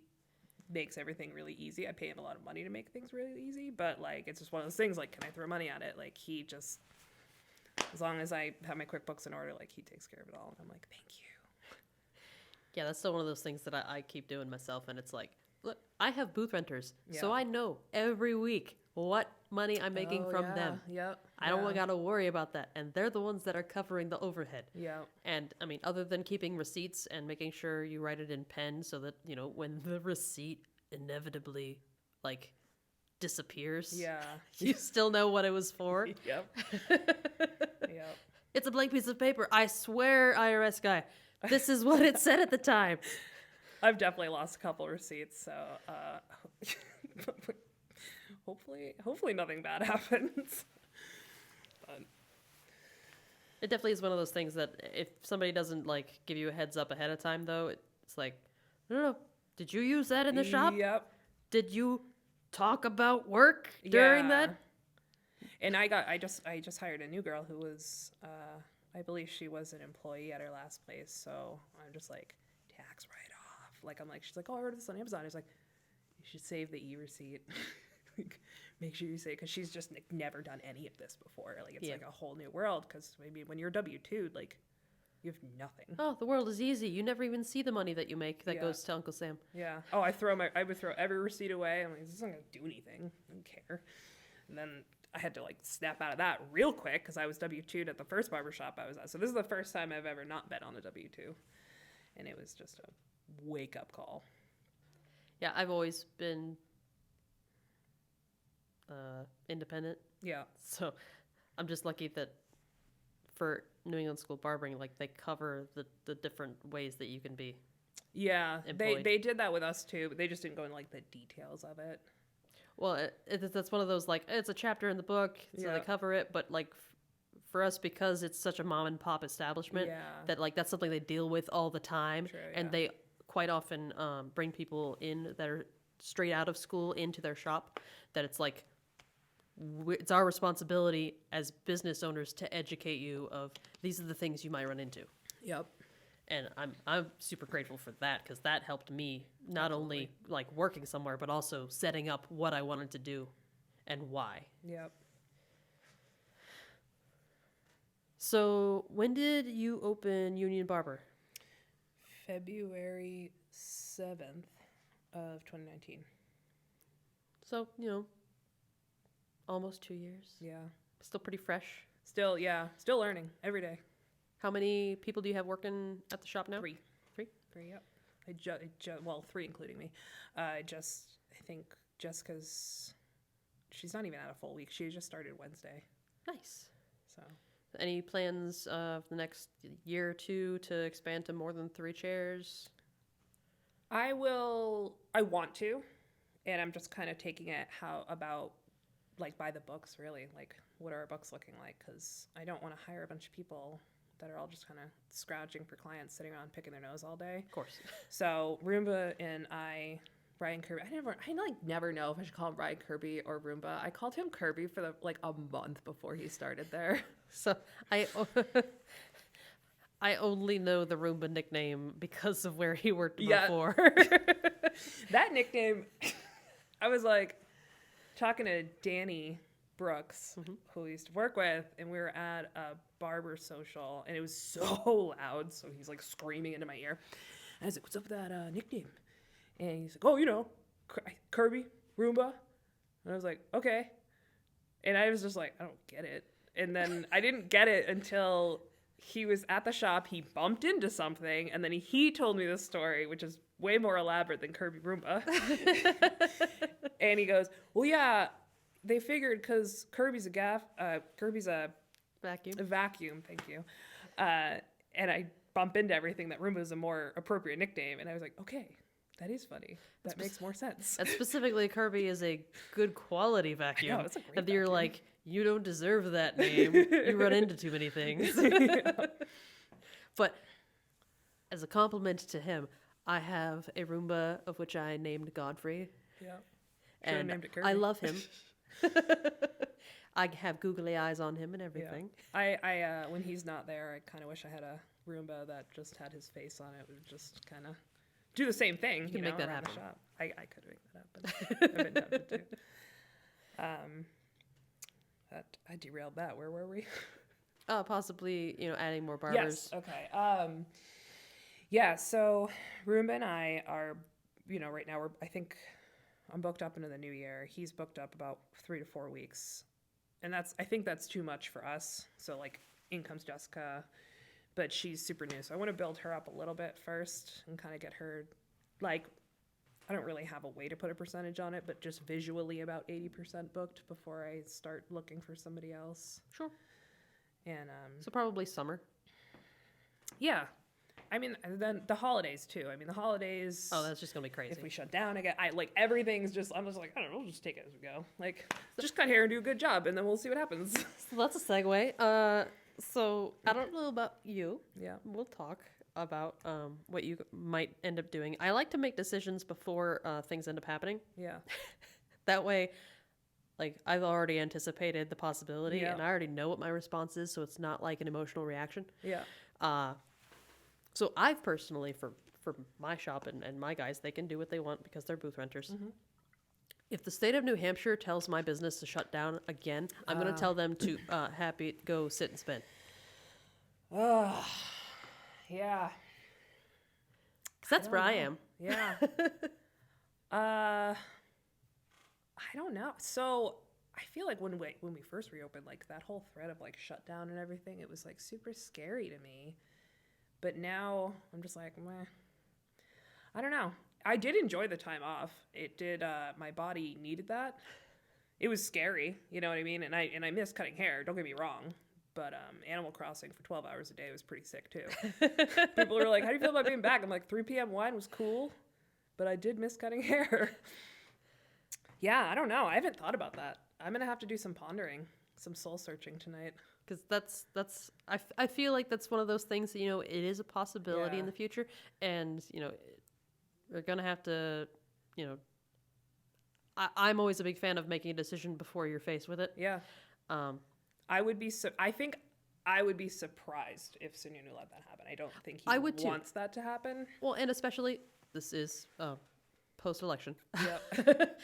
makes everything really easy. I pay him a lot of money to make things really easy, but like it's just one of those things like, can I throw money at it? Like he just, as long as I have my QuickBooks in order, like he takes care of it all. And I'm like, thank you. Yeah, that's still one of those things that I keep doing myself. And it's like, look, I have booth renters. So I know every week what money I'm making from them. Yep. I don't got to worry about that. And they're the ones that are covering the overhead. Yeah. And I mean, other than keeping receipts and making sure you write it in pen so that, you know, when the receipt inevitably like disappears, you still know what it was for. Yep. Yep. It's a blank piece of paper. I swear, IRS guy, this is what it said at the time. I've definitely lost a couple receipts, so hopefully nothing bad happens. But it definitely is one of those things that if somebody doesn't like give you a heads up ahead of time, though, it's like, no, did you use that in the shop? Yep. Did you talk about work during that? And I just hired a new girl who was I believe she was an employee at her last place, so I'm just like, tax write-off. Like I'm like, she's like, oh, I ordered this on Amazon. I was like, you should save the e-receipt. Like, make sure you say, because she's just like, never done any of this before. Like it's like a whole new world. Because maybe when you're W-2'd, like you have nothing. Oh, the world is easy. You never even see the money that you make that goes to Uncle Sam. Yeah. Oh, I would throw every receipt away. I'm like, this isn't gonna do anything. I don't care. And then I had to like snap out of that real quick because I was W-2'd at the first barbershop I was at. So this is the first time I've ever not been on a W-2. And it was just a wake-up call. Yeah, I've always been independent. Yeah. So I'm just lucky that for New England School Barbering, like they cover the different ways that you can be. Yeah, employed. they did that with us too, but they just didn't go into like the details of it. Well, that's one of those like it's a chapter in the book, so they cover it. But like for us, because it's such a mom and pop establishment, that like that's something they deal with all the time, and they quite often bring people in that are straight out of school into their shop. That it's like it's our responsibility as business owners to educate you of these are the things you might run into. Yep. And I'm super grateful for that because that helped me not only like working somewhere but also setting up what I wanted to do and why. Yep. So when did you open Union Barber? February 7th of 2019. So, you know, almost 2 years. Yeah. Still pretty fresh. Still learning every day. How many people do you have working at the shop now? Three, yep. Well, 3 including me. I think Jessica's, she's not even at a full week. She just started Wednesday. Nice. So. Any plans for the next year or two to expand to more than 3 chairs? I want to, and I'm just kind of taking it like by the books, really. Like, what are our books looking like? Because I don't want to hire a bunch of people that are all just kind of scrounging for clients, sitting around picking their nose all day. Of course. So Roomba and Brian Kirby. I never know if I should call him Brian Kirby or Roomba. I called him Kirby for like a month before he started there. So I only know the Roomba nickname because of where he worked before. That nickname, I was like talking to Danny Brooks, who we used to work with, and we were at a barber social, and it was so loud, so he's like screaming into my ear. And I was like, what's up with that nickname? And he's like, oh, you know, Kirby, Roomba. And I was like, okay. And I was just like, I don't get it. And then I didn't get it until he was at the shop, he bumped into something, and then he told me this story, which is way more elaborate than Kirby Roomba. And he goes, well, yeah, they figured because Kirby's a vacuum, thank you. And I bump into everything that Roomba is a more appropriate nickname. And I was like, okay, that is funny. That makes more sense. And specifically, Kirby is a good quality vacuum. I know, it's a great and you're vacuum. like, you don't deserve that name. You run into too many things. But as a compliment to him, I have a Roomba of which I named Godfrey. Yeah. And named it Kirby. I love him. I have googly eyes on him and everything. Yeah. I when he's not there, I kind of wish I had a Roomba that just had his face on it. It would just kind of do the same thing. You can make that around happen. the shop. I could make that happen. I've been tempted to. I derailed that. Where were we? Possibly, adding more barbers. Yes. Okay. Yeah. So Roomba and I are, right now I think I'm booked up into the new year. He's booked up about 3 to 4 weeks, and I think that's too much for us. So like, in comes Jessica, but she's super new, so I want to build her up a little bit first and kind of get her, like, I don't really have a way to put a percentage on it, but just visually about 80% booked before I start looking for somebody else. Sure. And So probably summer. yeah. I mean, and then the holidays too. I mean, the holidays. Oh, that's just gonna be crazy. If we shut down again, everything's just. I'm just like, I don't know. We'll just take it as we go. Like, just cut hair and do a good job, and then we'll see what happens. So that's a segue. So I don't know about you. Yeah. We'll talk about what you might end up doing. I like to make decisions before things end up happening. Yeah. That way, like, I've already anticipated the possibility, Yeah. and I already know what my response is, so it's not like an emotional reaction. Yeah. So I've personally, for my shop and my guys, they can do what they want because they're booth renters. Mm-hmm. If the state of New Hampshire tells my business to shut down again, I'm going to tell them to go sit and spin. Oh, yeah. Because that's where I am. Yeah. I don't know. So I feel like when we first reopened, like, that whole threat of like shutdown and everything, it was like super scary to me. But now I'm just like, meh. I don't know. I did enjoy the time off. It did. My body needed that. It was scary, you know what I mean? And I miss cutting hair. Don't get me wrong. But Animal Crossing for 12 hours a day was pretty sick too. People were like, "How do you feel about being back?" I'm like, 3 p.m. wine was cool, but I did miss cutting hair. Yeah, I don't know. I haven't thought about that. I'm gonna have to do some pondering, some soul searching tonight. Because I feel like that's one of those things that, it is a possibility in the future. And, we're going to have to, I'm always a big fan of making a decision before you're faced with it. Yeah. I think I would be surprised if Sununu let that happen. I don't think he wants that to happen. Well, and especially, this is post-election. Yep.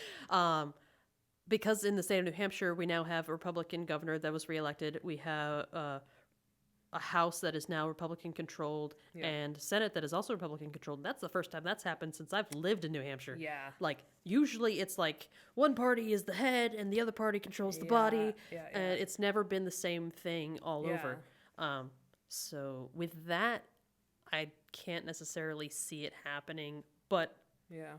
Because in the state of New Hampshire, we now have a Republican governor that was reelected. We have a House that is now Republican-controlled and Senate that is also Republican-controlled. That's the first time that's happened since I've lived in New Hampshire. Yeah. Like, usually it's like one party is the head and the other party controls the body. Yeah. And it's never been the same thing all over. So with that, I can't necessarily see it happening. But yeah.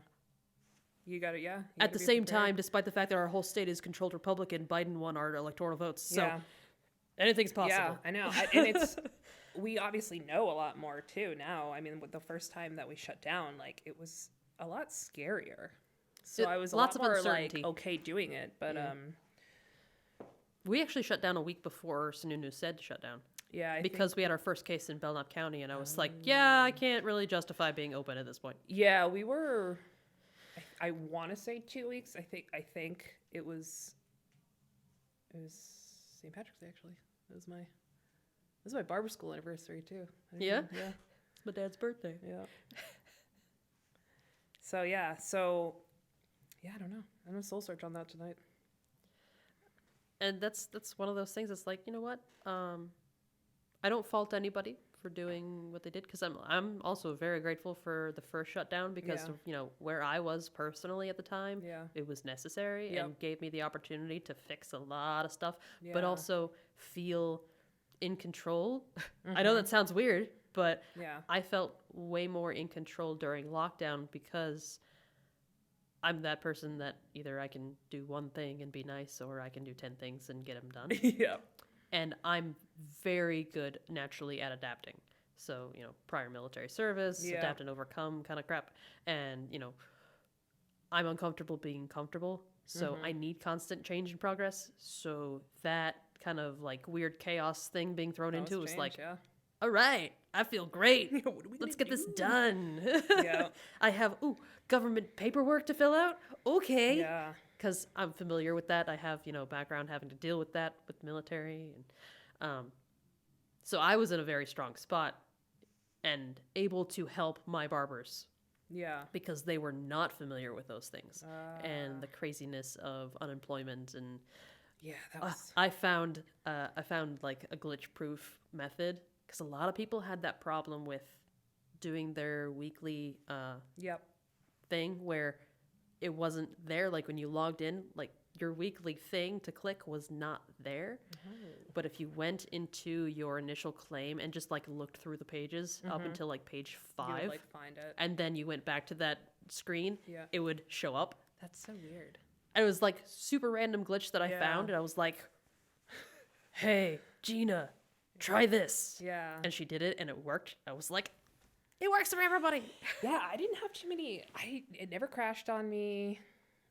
You got it, at the same time, despite the fact that our whole state is controlled Republican, Biden won our electoral votes. So anything's possible. Yeah, I know. And we obviously know a lot more too now. I mean, with the first time that we shut down, like, it was a lot scarier. So I was a lot more like okay doing it, but we actually shut down a week before Sununu said to shut down. Yeah, because we had our first case in Belknap County, and I was like, I can't really justify being open at this point. Yeah, we were. I want to say 2 weeks. I think it was St. Patrick's Day, actually. This is my barber school anniversary too. Yeah? Yeah. It's my dad's birthday. Yeah. So I don't know. I'm gonna soul search on that tonight. And that's one of those things. It's like, you know what? I don't fault anybody for doing what they did, because I'm also very grateful for the first shutdown because of, where I was personally at the time. Yeah. It was necessary and gave me the opportunity to fix a lot of stuff, Yeah. but also feel in control. I know that sounds weird, but Yeah. I felt way more in control during lockdown because I'm that person that either I can do one thing and be nice or I can do 10 things and get them done. Yeah. And I'm very good naturally at adapting. So, prior military service, Yeah. adapt and overcome kind of crap. And, I'm uncomfortable being comfortable. So I need constant change and progress. So that kind of like weird chaos thing being thrown That into was was like, change, all right, I feel great. What are we Let's gonna get this do? done. Yeah. I have, government paperwork to fill out. Okay. Yeah. Because I'm familiar with that. I have, background having to deal with that with military. And so I was in a very strong spot and able to help my barbers Yeah. because they were not familiar with those things and the craziness of unemployment. And Yeah, that was. I found like a glitch proof method because a lot of people had that problem with doing their weekly Yep. thing where it wasn't there. Like when you logged in, like your weekly thing to click was not there. But if you went into your initial claim and just like looked through the pages up until like page You 5, would, like, find it. and then you went back to that screen, Yeah. it would show up. That's so weird. And it was like super random glitch that I Yeah. found, and I was like, "Hey, Gina, try this." Yeah. And she did it, and it worked. I was like, "It works for everybody." Yeah, I didn't have too many. It never crashed on me.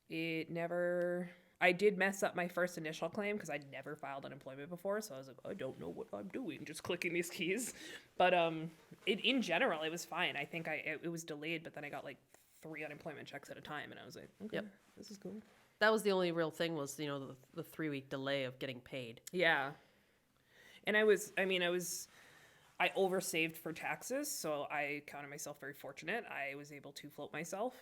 It never. I did mess up my first initial claim because I'd never filed unemployment before, so I was like, I don't know what I'm doing, just clicking these keys. But in general, it was fine. I think it was delayed, but then I got like 3 unemployment checks at a time, and I was like, okay, Yep. this is cool. That was the only real thing was, the 3-week delay of getting paid. Yeah, and I oversaved for taxes, so I counted myself very fortunate. I was able to float myself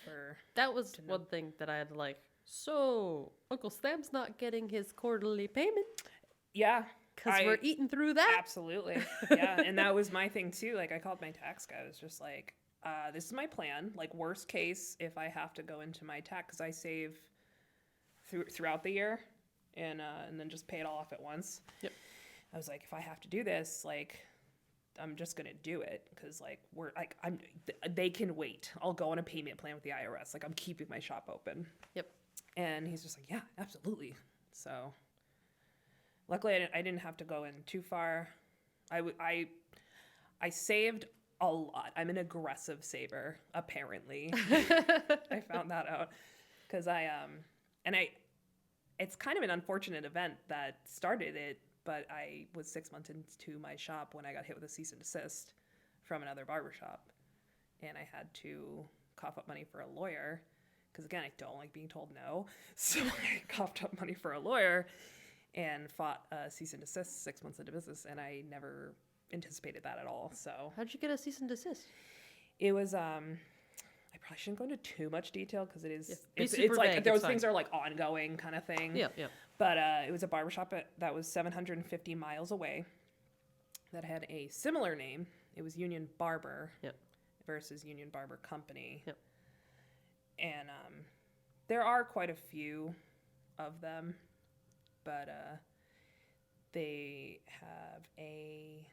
for. That was one thing that I had like, so Uncle Sam's not getting his quarterly payment Yeah. because we're eating through that. Absolutely. Yeah. And that was my thing too. Like I called my tax guy. I was just like, this is my plan. Like worst case, if I have to go into my tax, because I save throughout the year and then just pay it all off at once. Yep. I was like, if I have to do this, like, I'm just going to do it because like they can wait. I'll go on a payment plan with the IRS. Like I'm keeping my shop open. Yep. And he's just like, yeah, absolutely. So luckily I didn't have to go in too far. I saved a lot. I'm an aggressive saver, apparently. I found that out because it's kind of an unfortunate event that started it, but I was 6 months into my shop when I got hit with a cease and desist from another barbershop. And I had to cough up money for a lawyer because, again, I don't like being told no. So I coughed up money for a lawyer and fought a cease and desist 6 months into business, and I never anticipated that at all. So How'd you get a cease and desist? it was I probably shouldn't go into too much detail because Be it's super like vague, those it's things fine. are like ongoing kind of thing. Yeah, yeah. But it was a barbershop that was 750 miles away that had a similar name. It was Union Barber Yep. versus Union Barber Company. Yep. And there are quite a few of them, but they have a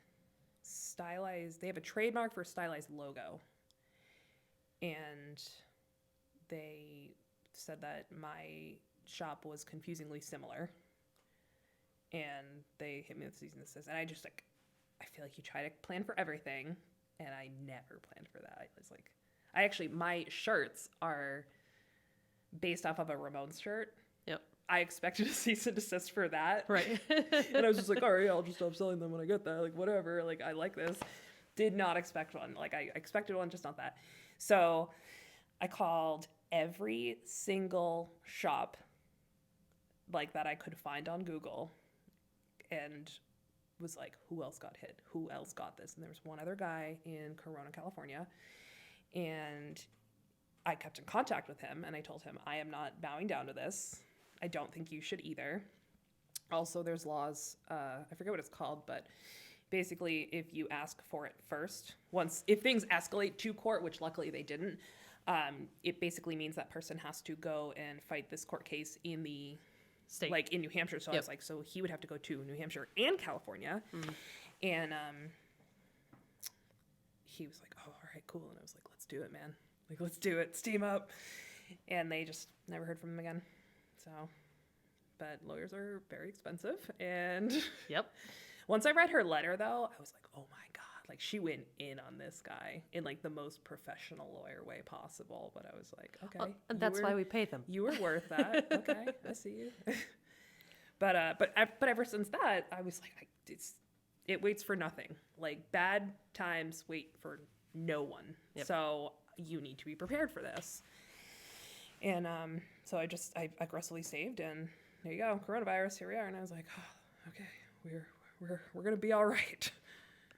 trademark for a stylized logo. And they said that my shop was confusingly similar. And they hit me with cease and desist. And I just I feel like you try to plan for everything. And I never planned for that. I was like, my shirts are based off of a Ramones shirt. Yep. I expected a cease and desist for that. Right. And I was just like, all right, I'll just stop selling them when I get that. Like, whatever. Like, I like this. Did not expect one. Like, I expected one, just not that. So I called every single shop like that I could find on Google and was like, who else got hit? Who else got this? And there was one other guy in Corona, California. And I kept in contact with him and I told him, I am not bowing down to this. I don't think you should either. Also, there's laws, I forget what it's called, but basically if you ask for it first, if things escalate to court, which luckily they didn't, it basically means that person has to go and fight this court case in the state. like in New Hampshire. So I Yep. was like, so he would have to go to New Hampshire and California. And he was like, oh, all right, cool. And I was like, let's do it, man. Like, let's do it. Steam up. And they just never heard from him again. So, but lawyers are very expensive. And Yep. once I read her letter, though, I was like, oh my God. Like, she went in on this guy in, like, the most professional lawyer way possible. But I was like, okay. And that's why we pay them. You were worth that. Okay, I see you. but ever since that, I was like, it waits for nothing. Like, bad times wait for no one. Yep. So you need to be prepared for this. And so I aggressively saved, and there you go, coronavirus. Here we are. And I was like, oh, okay, we're gonna be all right.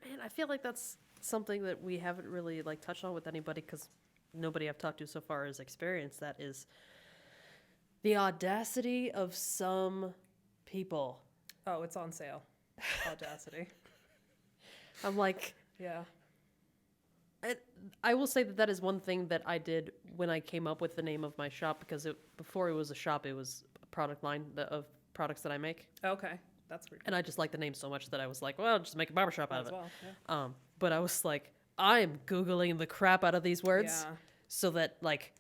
Man, I feel like that's something that we haven't really like touched on with anybody, because nobody I've talked to so far has experienced that, is the audacity of some people. Oh, it's on sale. Audacity. I'm like, Yeah. I will say that that is one thing that I did when I came up with the name of my shop, because before it was a shop, it was a product line of products that I make. Okay, that's pretty cool. And I just liked the name so much that I was like, well, just make a barbershop out of As it. well, yeah. But I was like, I'm Googling the crap out of these words Yeah. so that, like,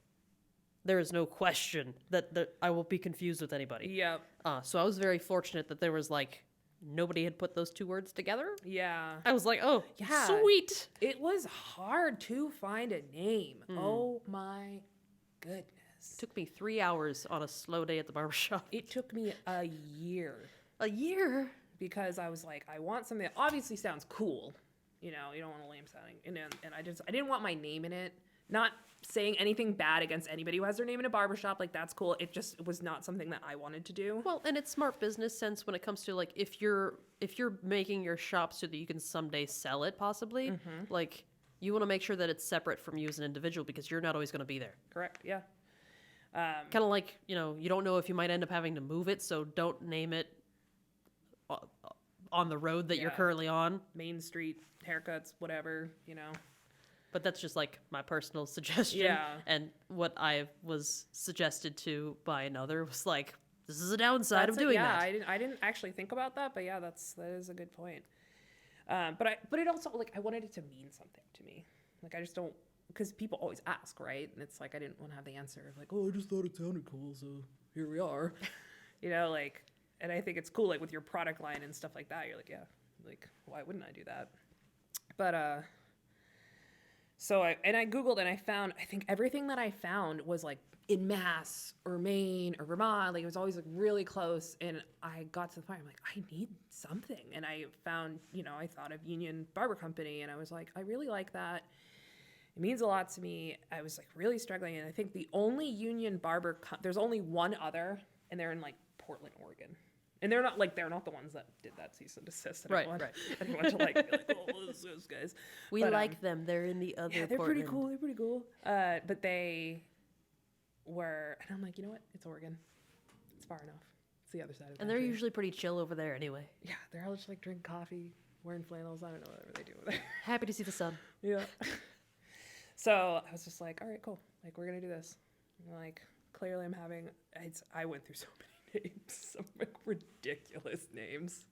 there is no question that I will be confused with anybody. Yep. So I was very fortunate that there was, like, nobody had put those two words together. Yeah. I was like, oh, Yeah. sweet. It was hard to find a name. Oh my goodness. Took me 3 hours on a slow day at the barbershop. It took me a year A year? because I was like, I want something that obviously sounds cool. You know, you don't want a lame sounding. And I didn't want my name in it. Not saying anything bad against anybody who has their name in a barbershop. Like, that's cool. It just was not something that I wanted to do. Well, and it's smart business sense when it comes to, like, if you're making your shop so that you can someday sell it, possibly, like, you want to make sure that it's separate from you as an individual, because you're not always going to be there. Correct. Yeah. Kind of like, you know, you don't know if you might end up having to move it, so don't name it on the road that you're Yeah. currently on. Main Street haircuts, whatever, you know. But that's just like my personal suggestion. Yeah. And what I was suggested to by another was like, this is a downside of That's doing yeah, that. I didn't actually think about that, but yeah, that is a good point. But it also, like, I wanted it to mean something to me. Like, I just don't, because people always ask, right? And it's like, I didn't want to have the answer of like, oh, I just thought it sounded cool, so here we are. You know, like, and I think it's cool, like, with your product line and stuff like that. You're like, yeah, like, why wouldn't I do that? But so I Googled and I found, I think everything that I found was like in Mass or Maine or Vermont. Like, it was always like really close. And I got to the point, I'm like, I need something. And I found, you know, I thought of Union Barber Company, and I was like, I really like that. It means a lot to me. I was like really struggling. And I think the only Union Barber, there's only one other, and they're in like Portland, Oregon. And they're not the ones that did that cease and desist. I didn't want to like be like, oh, those guys. We But, like them. They're in the other yeah, they're Portland. pretty cool. They're pretty cool. But they were, and I'm like, you know what? It's Oregon. It's far enough. It's the other side of the And they're country. usually pretty chill over there anyway. Yeah, they're all just like drink coffee, wearing flannels. I don't know whatever they do over there. Happy to see the sun. Yeah. So I was just like, all right, cool. Like, we're gonna do this. And, like, clearly, I went through so many names, some like ridiculous names,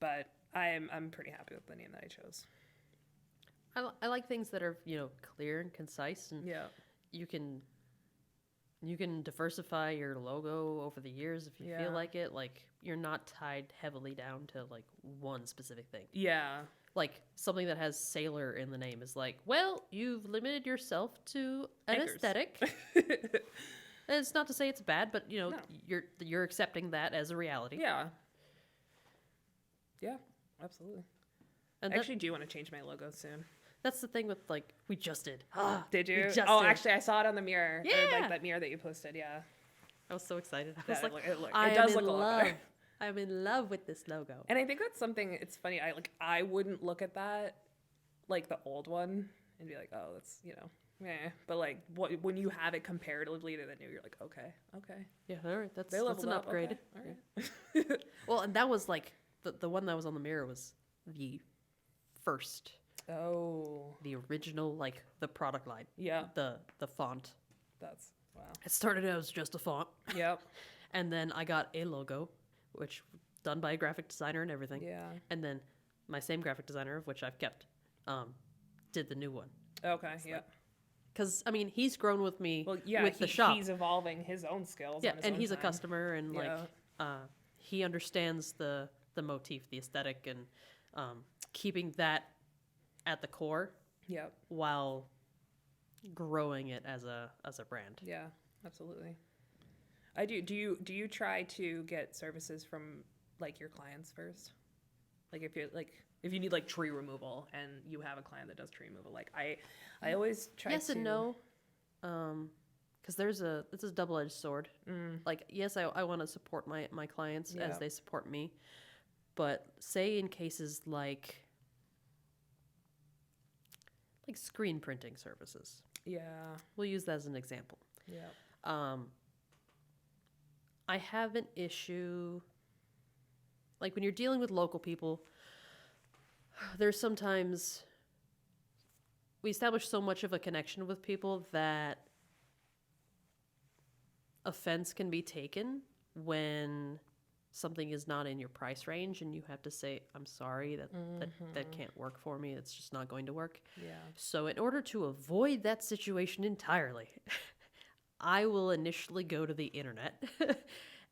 but I'm pretty happy with the name that I chose. I like things that are, you know, clear and concise, and Yeah. you can diversify your logo over the years if you Yeah. feel like it. Like, you're not tied heavily down to like one specific thing. Yeah. Like, something that has sailor in the name is like, well, you've limited yourself to an Anchors. aesthetic. And it's not to say it's bad, but, you know, No. you're accepting that as a reality. Yeah. Yeah, absolutely. And I actually do want to change my logo soon. that's the thing with, like, we just did. Did We you? just Oh, did. actually, I saw it on the mirror. Or, Yeah. like that mirror that you posted. Yeah. I was so excited. I Yeah, was like, it does look a lot better. I'm in love with this logo. And I think that's something. It's funny. I wouldn't look at that, like the old one, and be like, oh, that's, you know, yeah. But like, when you have it comparatively to the new, you're like, okay. Yeah, all right, that's They an leveled up. upgrade. Okay, all right. Well, and that was like the one that was on the mirror was the first, Oh. the original, like the product line, Yeah. the font. That's wow. It started out as just a font, Yep. And then I got a logo, which done by a graphic designer and everything. Yeah. And then my same graphic designer, of which I've kept, did the new one. Okay. Yeah. Because, I mean, he's grown with me Well, yeah. with the shop. He's evolving his own skills. Yeah, on his and own he's a time. customer, and Yeah. he understands the motif, the aesthetic, and keeping that at the core Yep. while growing it as a brand. Yeah. Absolutely. I do. Do you try to get services from like your clients first? Like if you need like tree removal and you have a client that does tree removal, like I always try Yes to. and no, because it's a double-edged sword. Like, yes, I want to support my clients Yeah. as they support me, but say in cases like screen printing services, Yeah. we'll use that as an example. Yeah. I have an issue, like when you're dealing with local people, there's sometimes we establish so much of a connection with people that offense can be taken when something is not in your price range and you have to say, I'm sorry, that can't work for me. It's just not going to work. Yeah. So in order to avoid that situation entirely, I will initially go to the internet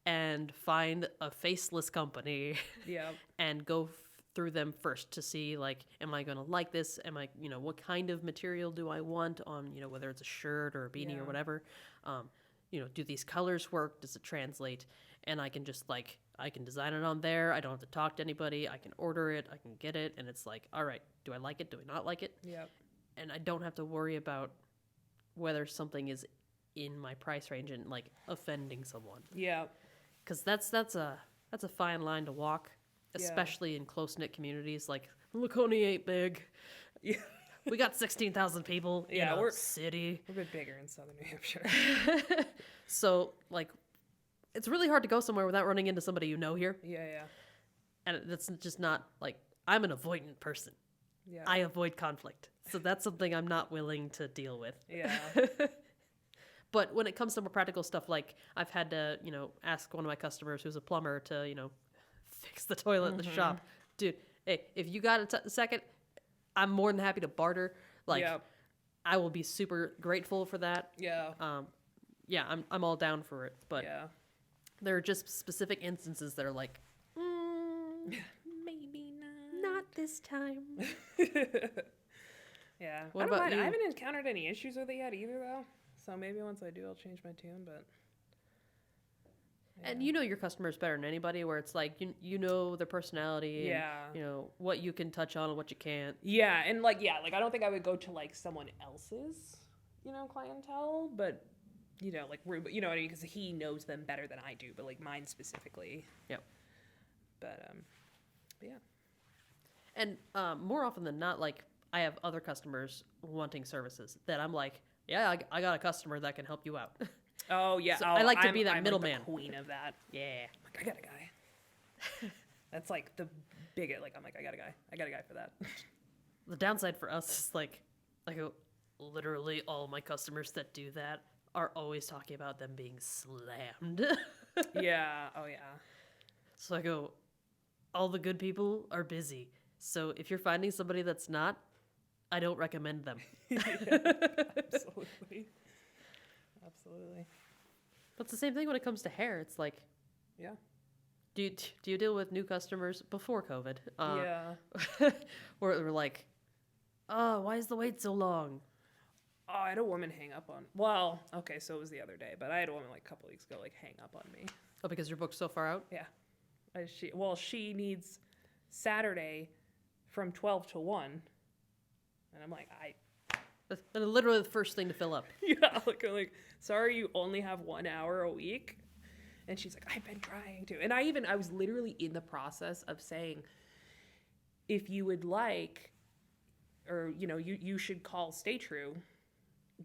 and find a faceless company Yeah. and go through them first to see, like, am I going to like this? Am I, what kind of material do I want on, whether it's a shirt or a beanie Yeah. or whatever. Do these colors work? Does it translate? And I can just I can design it on there. I don't have to talk to anybody. I can order it. I can get it. And it's like, all right, do I like it? Do I not like it? Yep. And I don't have to worry about whether something is in my price range and offending someone, Yeah. because that's a fine line to walk, Yeah. especially in close-knit communities. Like, Laconia ain't big. Yeah. We got 16,000 people Yeah, in a we're- city, We're a bit bigger in southern New Hampshire. so it's really hard to go somewhere without running into somebody here, Yeah. Yeah. and that's just not I'm an avoidant person. Yeah. I avoid conflict, so that's something I'm not willing to deal with. Yeah. But when it comes to more practical stuff, like I've had to, ask one of my customers who's a plumber to, fix the toilet in the shop. Dude, hey, if you got a second, I'm more than happy to barter. Yeah. I will be super grateful for that. Yeah. Yeah, I'm all down for it. But Yeah. there are just specific instances that are like, Maybe not this time. Yeah. What I don't about mind. you? I haven't encountered any issues with it yet either, though. So maybe once I do, I'll change my tune. But And you know your customers better than anybody, where it's like you know their personality, Yeah. and what you can touch on and what you can't. yeah, and I don't think I would go to someone else's, clientele, but Ruben, you know what I mean, because he knows them better than I do, but mine specifically. Yep. But yeah. And more often than not, I have other customers wanting services that I'm like, yeah, I got a customer that can help you out. Oh yeah. So oh, I like to I'm- be that I'm middleman. the queen of that. Yeah. I got a guy. That's the biggest. I'm I got a guy. I got a guy for that. The downside for us is literally all my customers that do that are always talking about them being slammed. Yeah. Oh yeah. So I go, all the good people are busy. So if you're finding somebody that's not, I don't recommend them. Absolutely. Absolutely. But it's the same thing when it comes to hair. It's like, Yeah. do you deal with new customers before COVID? Yeah. Where they're like, oh, why is the wait so long? Oh, I had a woman hang up on. Well, okay, so it was the other day, but I had a woman a couple weeks ago hang up on me. Oh, because you're booked so far out? Yeah. She needs Saturday from 12 to 1. And I'm like, That's literally the first thing to fill up. yeah, I'm like, sorry, you only have 1 hour a week. And she's like, I've been trying to. And I was literally in the process of saying, if you would like, or, you should call Stay True,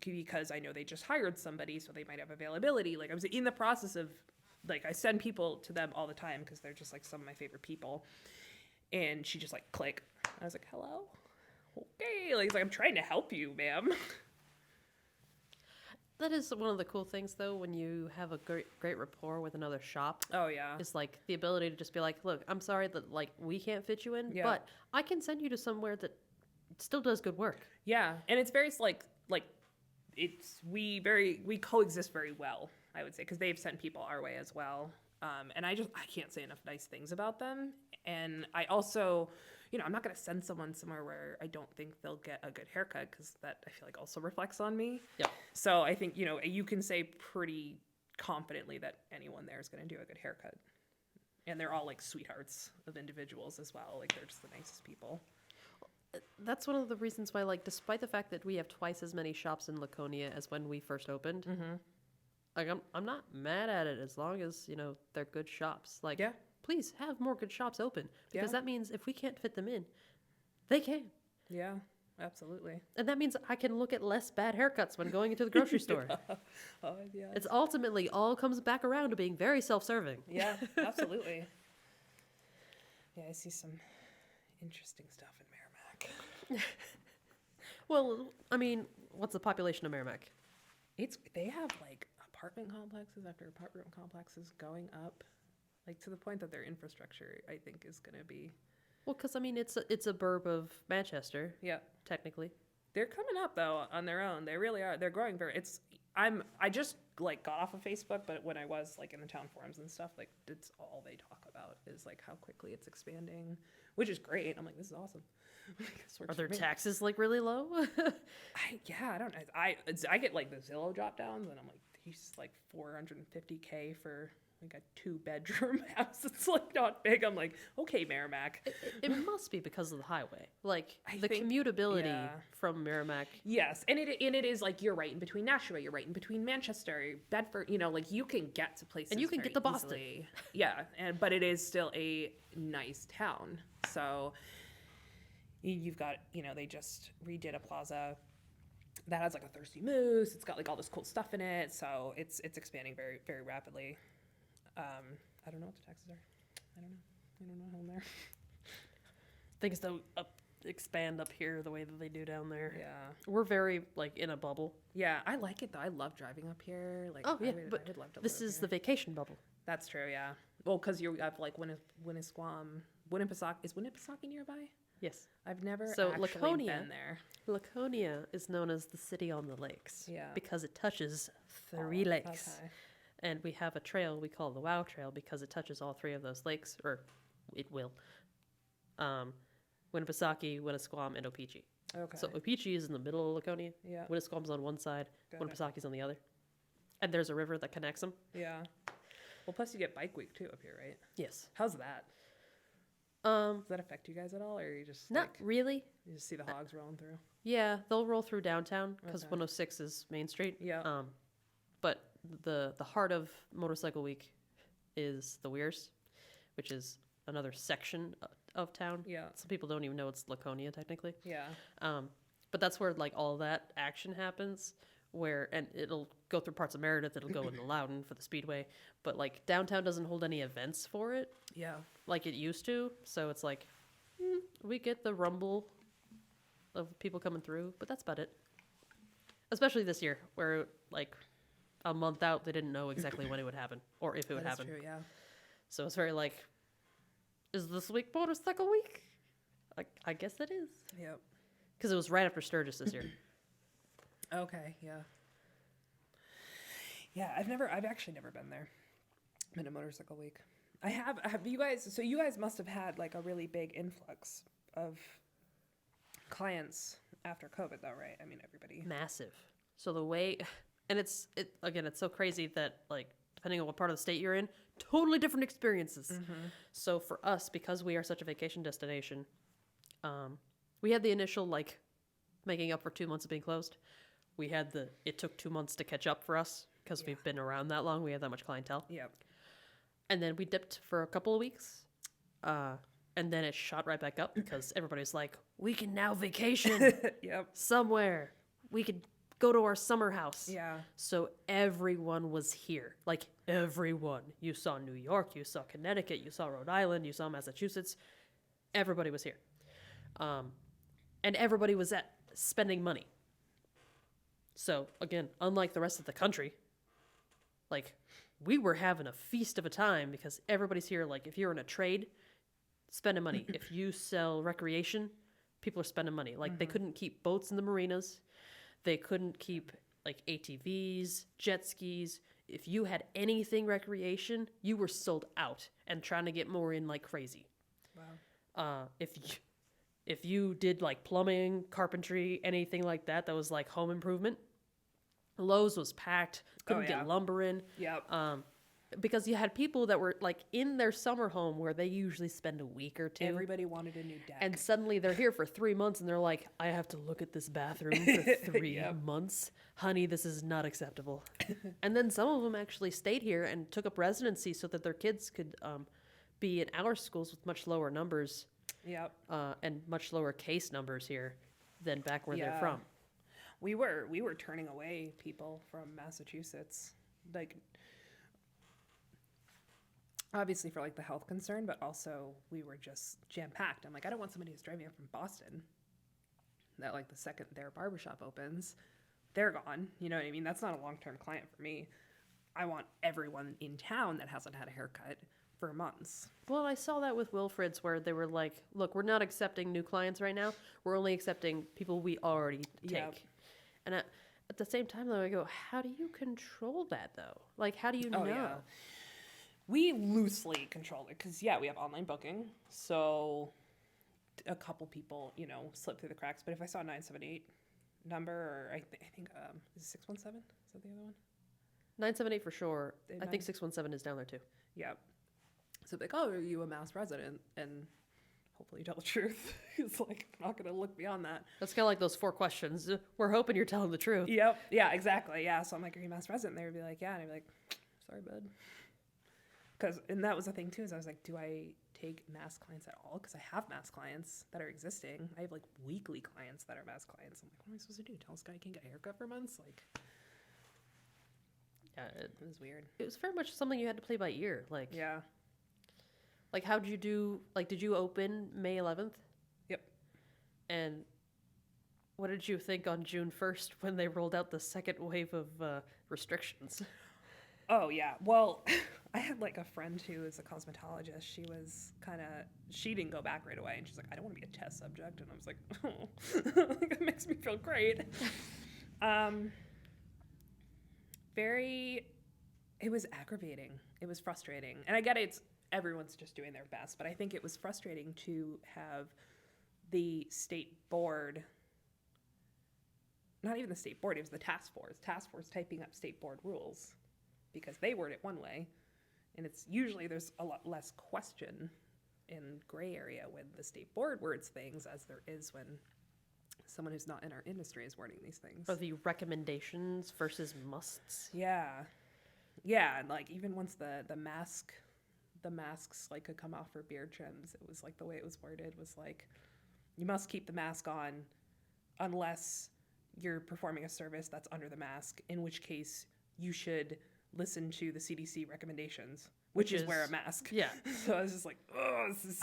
because I know they just hired somebody, so they might have availability. I was in the process of, I send people to them all the time because they're just some of my favorite people. And she just click. I was like, hello? Okay. He's like, I'm trying to help you, ma'am. That is one of the cool things, though, when you have a great rapport with another shop. Oh yeah. Is like the ability to just be like, look, I'm sorry that like we can't fit you in, Yeah. but I can send you to somewhere that still does good work. Yeah, and it's very like it's we coexist very well, I would say, because they've sent people our way as well. And I can't say enough nice things about them. And I also, I'm not gonna send someone somewhere where I don't think they'll get a good haircut, because that I feel like also reflects on me. Yep. So I think you can say pretty confidently that anyone there is gonna do a good haircut, and they're all like sweethearts of individuals as well. Like they're just the nicest people. That's one of the reasons why, like, despite the fact that we have twice as many shops in Laconia as when we first opened, like, I'm not mad at it as long as, they're good shops. Like, Yeah. please have more good shops open, because Yeah. that means if we can't fit them in, they can. Yeah, absolutely. And that means I can look at less bad haircuts when going into the grocery store. Oh yeah. It's ultimately all comes back around to being very self-serving. Yeah, absolutely. Yeah, I see some interesting stuff in Merrimack. Well, I mean, what's the population of Merrimack? They have like apartment complexes after apartment complexes going up, like to the point that their infrastructure, I think, is going to be. Well, because, I mean, it's a burb of Manchester, Yeah, technically. they're coming up though on their own. They really are. They're growing very. I just like got off of Facebook, but when I was like in the town forums and stuff, like it's all they talk about is like how quickly it's expanding, which is great. I'm like, this is awesome. This works Are their for me. taxes, like, really low? I don't know. I get like the Zillow drop downs, and I'm like, he's like $450K for like a 2-bedroom house. It's like not big. I'm like, okay, Merrimack. It must be because of the highway. Like, I the think- commutability yeah. from Merrimack. Yes, and it is like you're right in between Nashua, you're right in between Manchester, Bedford. Like you can get to places, And you can very get to Boston. easily. Yeah, but it is still a nice town. So you've got they just redid a plaza that has like a thirsty moose. It's got like all this cool stuff in it, so it's expanding very very rapidly. I don't know what the taxes are. I don't know how they're. Things don't expand up here the way that they do down there. Yeah. We're very, like, in a bubble. Yeah, I like it though. I love driving up here. Like, Oh, yeah, I but would love to this live is here. the vacation bubble. That's true, yeah. Well, because you have like Winnisquam, Winnipesaukee. Is Winnipesaukee nearby? Yes. I've never So, actually Laconia- been there. Laconia is known as the city on the lakes. Yeah. Because it touches 3 Oh, lakes. okay. And we have a trail we call the Wow Trail because it touches all 3 of those lakes, or it will. Winnipesaukee, Winnisquam, and Opeechee. Okay. So Opeechee is in the middle of Laconia. Yeah. Winnisquam's on one side, Got it. Winnipesaukee on the other. And there's a river that connects them. Yeah. Well, plus you get Bike Week too up here, right? Yes. How's that? Does that affect you guys at all, or you just Not like, really. you just see the hogs rolling through? Yeah, they'll roll through downtown because Okay. 106 is Main Street. Yeah. But the heart of Motorcycle Week is the Weirs, which is another section of town. Yeah. Some people don't even know it's Laconia technically. Yeah. But that's where like all that action happens. And it'll go through parts of Meredith. It'll go into Loudon for the Speedway. But like downtown doesn't hold any events for it Yeah. like it used to. So it's like we get the rumble of people coming through, but that's about it. Especially this year, where like a month out, they didn't know exactly when it would happen or if it would That is happen. true, yeah. So it's very like, is this week Motorcycle Week? I guess it is. Yep. Because it was right after Sturgis this year. Okay, yeah. Yeah, I've actually never been there. Been to Motorcycle Week. Have you guys, so you guys must have had like a really big influx of clients after COVID though, right? I mean, everybody. Massive. So the way, and it's so crazy that like, depending on what part of the state you're in, totally different experiences. So for us, because we are such a vacation destination, we had the initial like making up for 2 months of being closed. We had it took 2 months to catch up for us because we've been around that long. We have that much clientele. Yep. And then we dipped for a couple of weeks. And then it shot right back up because everybody's like, we can now vacation Yep. somewhere. We could go to our summer house. Yeah. So everyone was here. Like everyone. You saw New York, you saw Connecticut, you saw Rhode Island, you saw Massachusetts. Everybody was here. And everybody was spending money. So again, unlike the rest of the country, like we were having a feast of a time because everybody's here. Like if you're in a trade, spending money. If you sell recreation, people are spending money. Like they couldn't keep boats in the marinas. They couldn't keep like ATVs, jet skis. If you had anything recreation, you were sold out and trying to get more in like crazy. Wow. If you did like plumbing, carpentry, anything like that was like home improvement, Lowe's was packed. Couldn't yeah. get lumber in. Yep. Because you had people that were like in their summer home where they usually spend a week or two. Everybody wanted a new deck. And suddenly they're here for 3 months and they're like, I have to look at this bathroom for 3 months. Honey, this is not acceptable. And then some of them actually stayed here and took up residency so that their kids could be in our schools with much lower numbers. Yep. And much lower case numbers here than back where they're Yeah. from. We were turning away people from Massachusetts, like obviously for like the health concern, but also we were just jam packed. I'm like, I don't want somebody who's driving up from Boston. That like the second their barbershop opens, they're gone. You know what I mean? That's not a long term client for me. I want everyone in town that hasn't had a haircut for months. Well, I saw that with Wilfred's where they were like, look, we're not accepting new clients right now. We're only accepting people we already take. Yep. And at the same time, though, I go, how do you control that, though? Like, how do you know? Yeah. We loosely control it because, yeah, we have online booking. So a couple people, you know, slip through the cracks. But if I saw a 978 number, or I think, is it 617? Is that the other one? 978 for sure. I think 617 is down there, too. Yep. So like, oh, are you a Mass resident? And hopefully you tell the truth. It's like, I'm not going to look beyond that. That's kind of like those 4 questions. We're hoping you're telling the truth. Yep. Yeah, exactly. Yeah. So I'm like, are you a Mass resident? And they would be like, yeah. And I'd be like, sorry, bud. And that was the thing too, is I was like, do I take Mass clients at all? Because I have Mass clients that are existing. I have like weekly clients that are Mass clients. I'm like, what am I supposed to do? Tell this guy I can't get a haircut for months? Like, Yeah, it was weird. it was very much something you had to play by ear. Like, Yeah. Like, how did you do? Like, did you open May 11th? Yep. And what did you think on June 1st when they rolled out the second wave of restrictions? Oh, yeah. Well, I had like a friend who is a cosmetologist. She didn't go back right away. And she's like, I don't want to be a test subject. And I was like, oh, it makes me feel great. It was aggravating. It was frustrating. And I get it. Everyone's just doing their best. But I think it was frustrating to have the state board, not even the state board, it was the task force typing up state board rules. Because they word it one way, and it's usually there's a lot less question in gray area when the state board words things as there is when someone who's not in our industry is wording these things. Or the recommendations versus musts? Yeah, and like even once the masks like could come off for beard trims, it was like the way it was worded was like, you must keep the mask on unless you're performing a service that's under the mask, in which case you should listen to the CDC recommendations, which is wear a mask. Yeah. So I was just like, oh, this is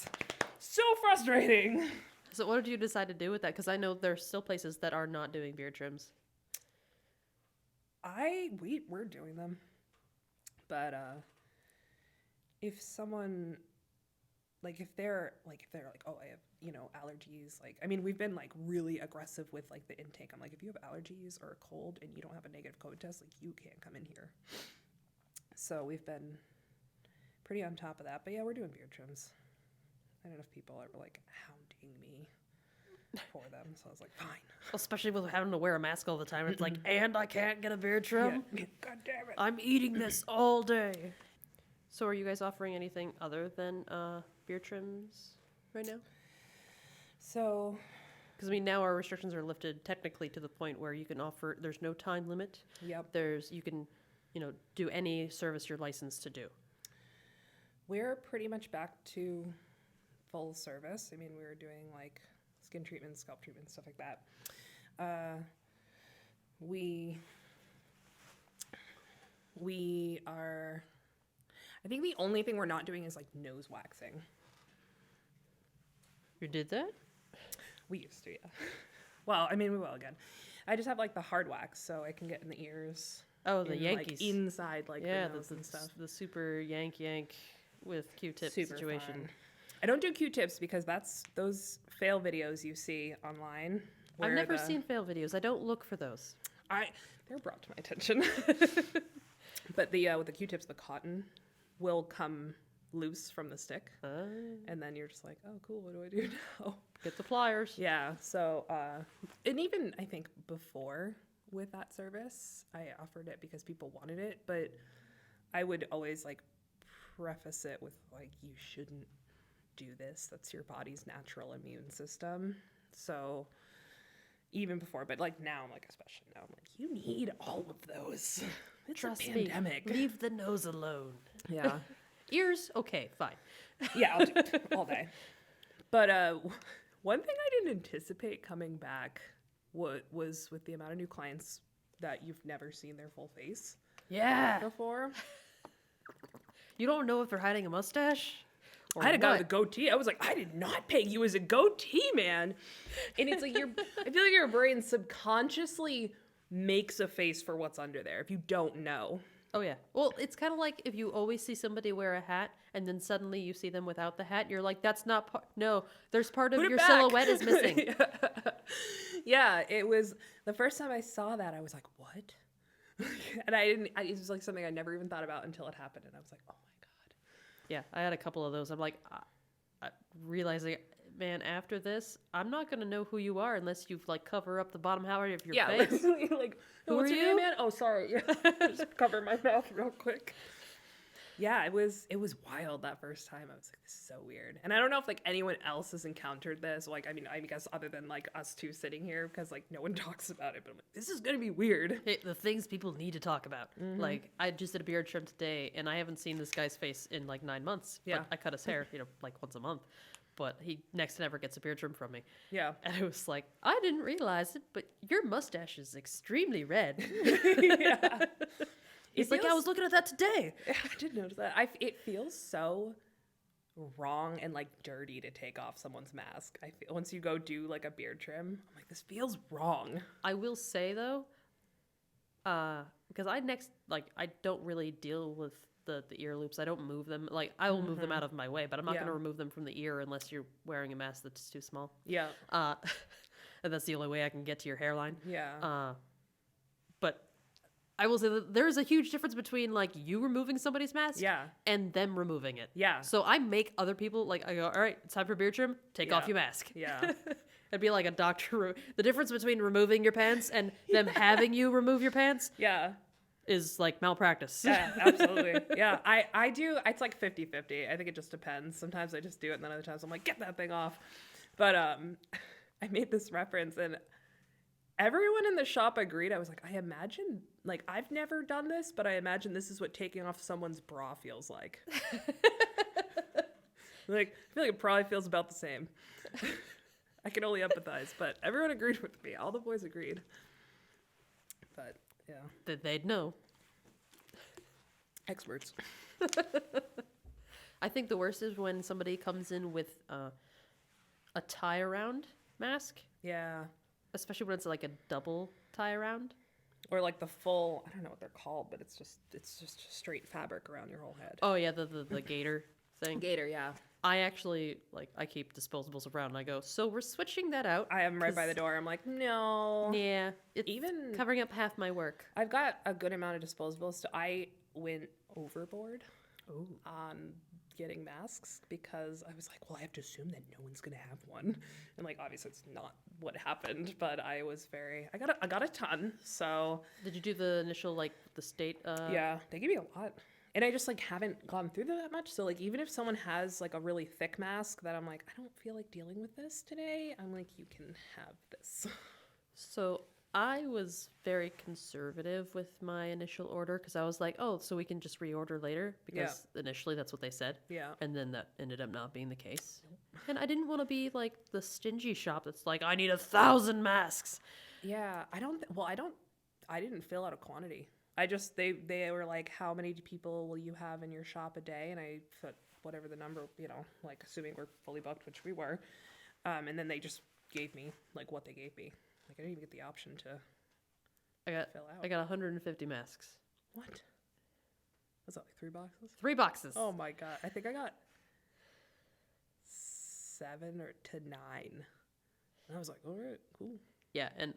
so frustrating. So what did you decide to do with that? Because I know there's still places that are not doing beard trims. We're doing them. But if someone, like if they're like, oh, I have, allergies. Like, I mean, we've been like really aggressive with like the intake. I'm like, if you have allergies or a cold and you don't have a negative COVID test, like you can't come in here. So we've been pretty on top of that. But yeah, we're doing beard trims. I don't know if people are like hounding me for them. So I was like, fine. Well, especially with having to wear a mask all the time. It's like, and I can't get a beard trim? Yeah. God damn it. I'm eating this all day. So are you guys offering anything other than beard trims right now? So, because I mean, now our restrictions are lifted technically to the point where you can offer. There's no time limit. yep. You can, do any service you're licensed to do. We're pretty much back to full service. I mean, we were doing like skin treatments, scalp treatments, stuff like that. We are, I think the only thing we're not doing is like nose waxing. You did that? We used to, yeah. Well, I mean, we will again. I just have like the hard wax, so I can get in the ears. Oh, the in, Yankees. like, inside, like Yeah, the nose and stuff. the super yank with Q-tip Super situation. fun. I don't do Q-tips because that's those fail videos you see online. I've where never the- seen fail videos. I don't look for those. They're brought to my attention. But with the Q-tips, the cotton will come loose from the stick, and then you're just like, oh, cool. What do I do now? Get the pliers. Yeah. So, and even I think before with that service, I offered it because people wanted it, but I would always like preface it with like, you shouldn't do this. That's your body's natural immune system. So even before, but like now, I'm like, especially now, I'm like, you need all of those. It's Trust a pandemic. me. Leave the nose alone. Yeah. Ears, okay, fine. Yeah, I'll do it all day. But one thing I didn't anticipate coming back was with the amount of new clients that you've never seen their full face Yeah. before. You don't know if they're hiding a mustache? Or I had a guy what? with a goatee. I was like, I did not peg you as a goatee, man. And it's like I feel like your brain subconsciously makes a face for what's under there if you don't know. Oh, yeah. Well, it's kind of like if you always see somebody wear a hat and then suddenly you see them without the hat, you're like, that's not part. No, there's part of Put it your back. silhouette is missing. Yeah, it was the first time I saw that, I was like, what? And it was like something I never even thought about until it happened. And I was like, oh my God. Yeah, I had a couple of those. I'm like, realizing, man, after this, I'm not going to know who you are unless you like cover up the bottom half of your face. Literally, like, Who what's are your name, you? man? Oh, sorry. Just cover my mouth real quick. Yeah, it was wild that first time. I was like, this is so weird. And I don't know if like anyone else has encountered this. Like, I mean, I guess other than like us two sitting here, because like no one talks about it. But I'm like, this is gonna be weird. Hey, the things people need to talk about. Like, I just did a beard trim today, and I haven't seen this guy's face in like 9 months. Yeah. But I cut his hair, like once a month. But he next to never gets a beard trim from me. Yeah. And it was like, I didn't realize it, but your mustache is extremely red. Yeah. He's like, I was looking at that today. I did notice that. It feels so wrong and like dirty to take off someone's mask. I feel once you go do like a beard trim, I'm like, this feels wrong. I will say though, because I don't really deal with the ear loops. I don't move them. Like, I will move them out of my way, but I'm not Yeah. going to remove them from the ear unless you're wearing a mask that's too small. Yeah. And that's the only way I can get to your hairline. Yeah. But I will say that there is a huge difference between like you removing somebody's mask Yeah. and them removing it. Yeah. So I make other people like, I go, all right, it's time for beard trim. Take off Yeah. your mask. Yeah. It'd be like a doctor. The difference between removing your pants and them having you remove your pants Yeah. is like malpractice. Yeah, absolutely. Yeah, I do. It's like 50-50. I think it just depends. Sometimes I just do it, and then other times I'm like, get that thing off. But I made this reference, and everyone in the shop agreed. I was like, I imagine, like, I've never done this, but I imagine this is what taking off someone's bra feels like. Like, I feel like it probably feels about the same. I can only empathize, but everyone agreed with me. All the boys agreed. But, yeah. That they'd know. Experts. I think the worst is when somebody comes in with a tie around mask, Yeah. especially when it's like a double tie around. Or like the full, I don't know what they're called, but it's just straight fabric around your whole head. Oh yeah, the gator thing. Gator, yeah. I actually I keep disposables around and I go, so we're switching that out. I am right by the door. I'm like, no. Yeah, it's Even covering up half my work. I've got a good amount of disposables, so I went overboard on getting masks because I was like, well, I have to assume that no one's gonna have one, and like obviously it's not what happened, but I got a ton. So Did you do the initial like the state? yeah, they gave me a lot. And I just like haven't gone through that much. So like even if someone has like a really thick mask that I'm like, I don't feel like dealing with this today, I'm like, you can have this. So I was very conservative with my initial order because I was like, oh, so we can just reorder later because initially that's what they said. Yeah. And then that ended up not being the case. And I didn't want to be like the stingy shop that's like, I need 1,000 masks. Yeah, I didn't fill out a quantity. I just, they were like, how many people will you have in your shop a day? And I put whatever the number, like assuming we're fully booked, which we were. And then they just gave me like what they gave me. Like I didn't even get the option to I got fill out. I got 150 masks. What? Was that like 3 boxes? 3 boxes. Oh my god! I think I got 7 or to 9. And I was like, all right, cool. Yeah, and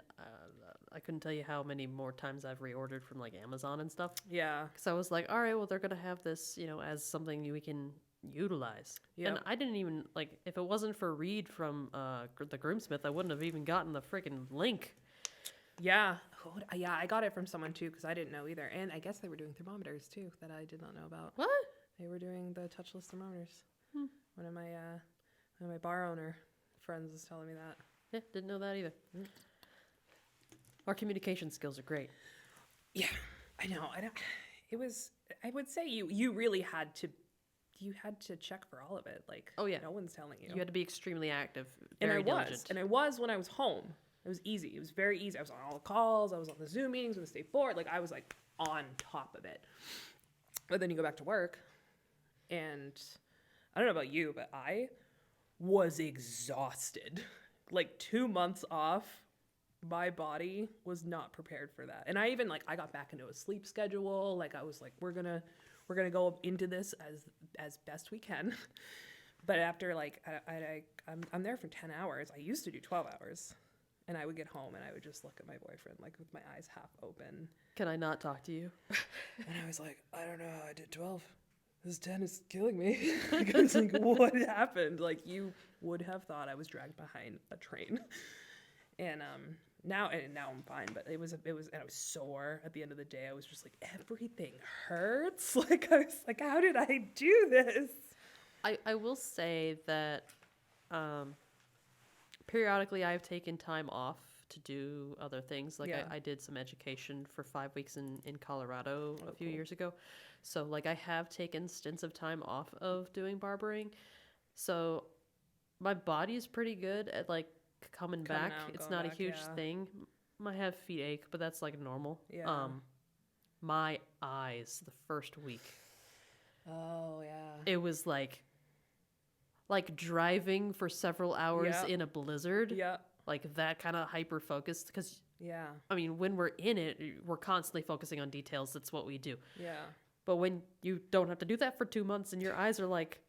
I couldn't tell you how many more times I've reordered from like Amazon and stuff. Yeah. Because I was like, all right, well, they're gonna have this, as something we can utilize. Yeah. And I didn't even like if it wasn't for Reed from the groomsmith, I wouldn't have even gotten the freaking link. Yeah. Yeah, I got it from someone too because I didn't know either. And I guess they were doing thermometers too that I did not know about. What? They were doing the touchless thermometers. One of my bar owner friends was telling me that. Yeah, didn't know that either. Our communication skills are great. Yeah, I know. I would say you really had to check for all of it. Like, Oh, yeah. no one's telling you. You had to be extremely active, And very I diligent. was. And I was when I was home. It was easy. It was very easy. I was on all the calls. I was on the Zoom meetings with the state board. Like, I was, like, on top of it. But then you go back to work, and I don't know about you, but I was exhausted. Like, 2 months off, my body was not prepared for that. And I even, like, I got back into a sleep schedule. Like, I was like, we're gonna go into this as best we can. But after, like, I'm there for 10 hours. I used to do 12 hours. And I would get home and I would just look at my boyfriend, like, with my eyes half open. Can I not talk to you? And I was like, I don't know, I did 12. This 10 is killing me. Like, I was like, what happened? Like, you would have thought I was dragged behind a train. And now I'm fine, but it was and I was sore at the end of the day. I was just like, everything hurts. Like, I was like, how did I do this? I will say that periodically I've taken time off to do other things. Like, Yeah. I did some education for 5 weeks in Colorado a few cool. years ago. So, like, I have taken stints of time off of doing barbering. So my body is pretty good at, like, coming back. out, It's going not a back, huge yeah. thing. Might have feet ache, but that's, like, normal. Yeah. My eyes the first week. Oh, yeah. It was like driving for several hours Yeah. in a blizzard. Yeah. Like that kind of hyper focused. Because, Yeah. I mean, when we're in it, we're constantly focusing on details. That's what we do. Yeah. But when you don't have to do that for 2 months and your eyes are like,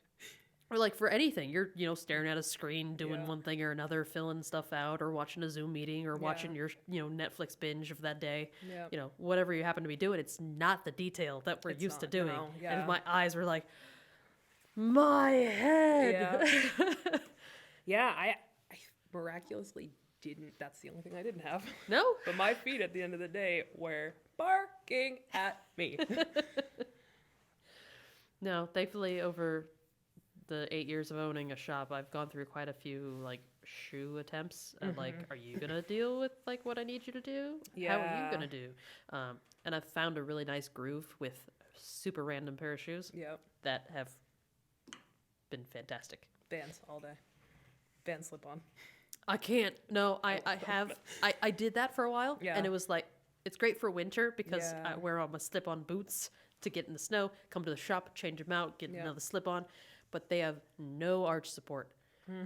or like for anything, you're, staring at a screen, doing Yeah. one thing or another, filling stuff out, or watching a Zoom meeting, or watching Yeah. your, Netflix binge of that day. Yeah. Whatever you happen to be doing, it's not the detail that we're It's used to not, doing. no, yeah. And my eyes were like, my head. Yeah. Yeah, I miraculously didn't. That's the only thing I didn't have. No? But my feet at the end of the day were barking at me. No, thankfully over the 8 years of owning a shop, I've gone through quite a few like shoe attempts at like, are you gonna deal with like what I need you to do? How are you Yeah. gonna do? And I've found a really nice groove with super random pair of shoes Yep. that have been fantastic. Vans all day. Van slip on. I can't. No, I did that for a while, Yeah. and it was like it's great for winter because Yeah. I wear all my slip-on boots to get in the snow, come to the shop, change them out, get Yeah. another slip-on, but they have no arch support,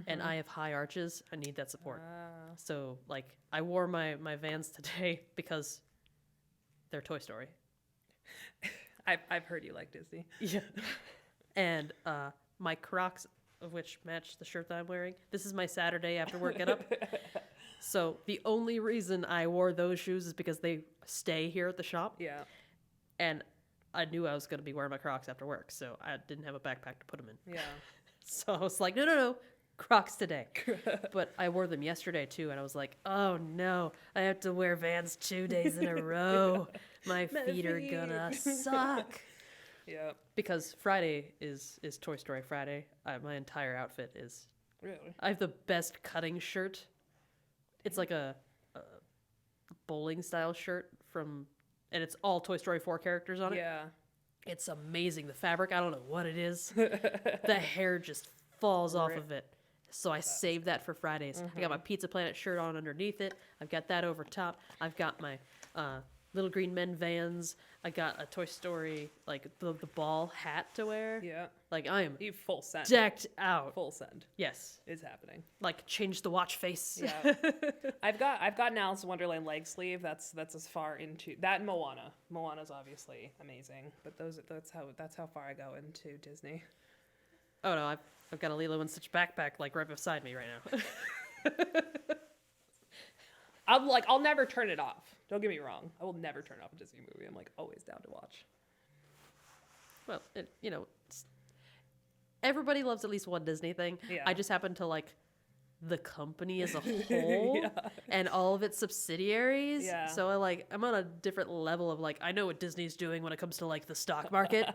and I have high arches. I need that support. Ah. So like I wore my Vans today because they're Toy Story. I've heard you like Disney. Yeah. And my Crocs, of which match the shirt that I'm wearing. This is my Saturday after work get up. So the only reason I wore those shoes is because they stay here at the shop. Yeah. And I knew I was going to be wearing my Crocs after work, so I didn't have a backpack to put them in. Yeah. So I was like, no, Crocs today. But I wore them yesterday too, and I was like, oh no, I have to wear Vans 2 days in a row. My feet are gonna suck. Yeah. Because Friday is Toy Story Friday. My entire outfit is. Really? I have the best cutting shirt. It's like a bowling style shirt and it's all Toy Story 4 characters on it. Yeah. It's amazing. The fabric, I don't know what it is. The hair just falls off of it. So I saved that for Fridays. I got my Pizza Planet shirt on underneath it. I've got that over top. I've got my Little Green Men Vans. I got a Toy Story, like the ball hat to wear. Yeah. Like I am You full send. decked out. Full send Yes. is happening. Like change the watch face. Yeah. I've got an Alice in Wonderland leg sleeve. That's as far into that and Moana. Moana's obviously amazing, but that's how far I go into Disney. Oh no, I've got a Lilo and Stitch backpack like right beside me right now. I'll never turn it off. Don't get me wrong. I will never turn off a Disney movie. I'm like always down to watch. Well, everybody loves at least one Disney thing. Yeah. I just happen to like the company as a whole Yeah. and all of its subsidiaries. Yeah. So I'm on a different level of like, I know what Disney's doing when it comes to like the stock market,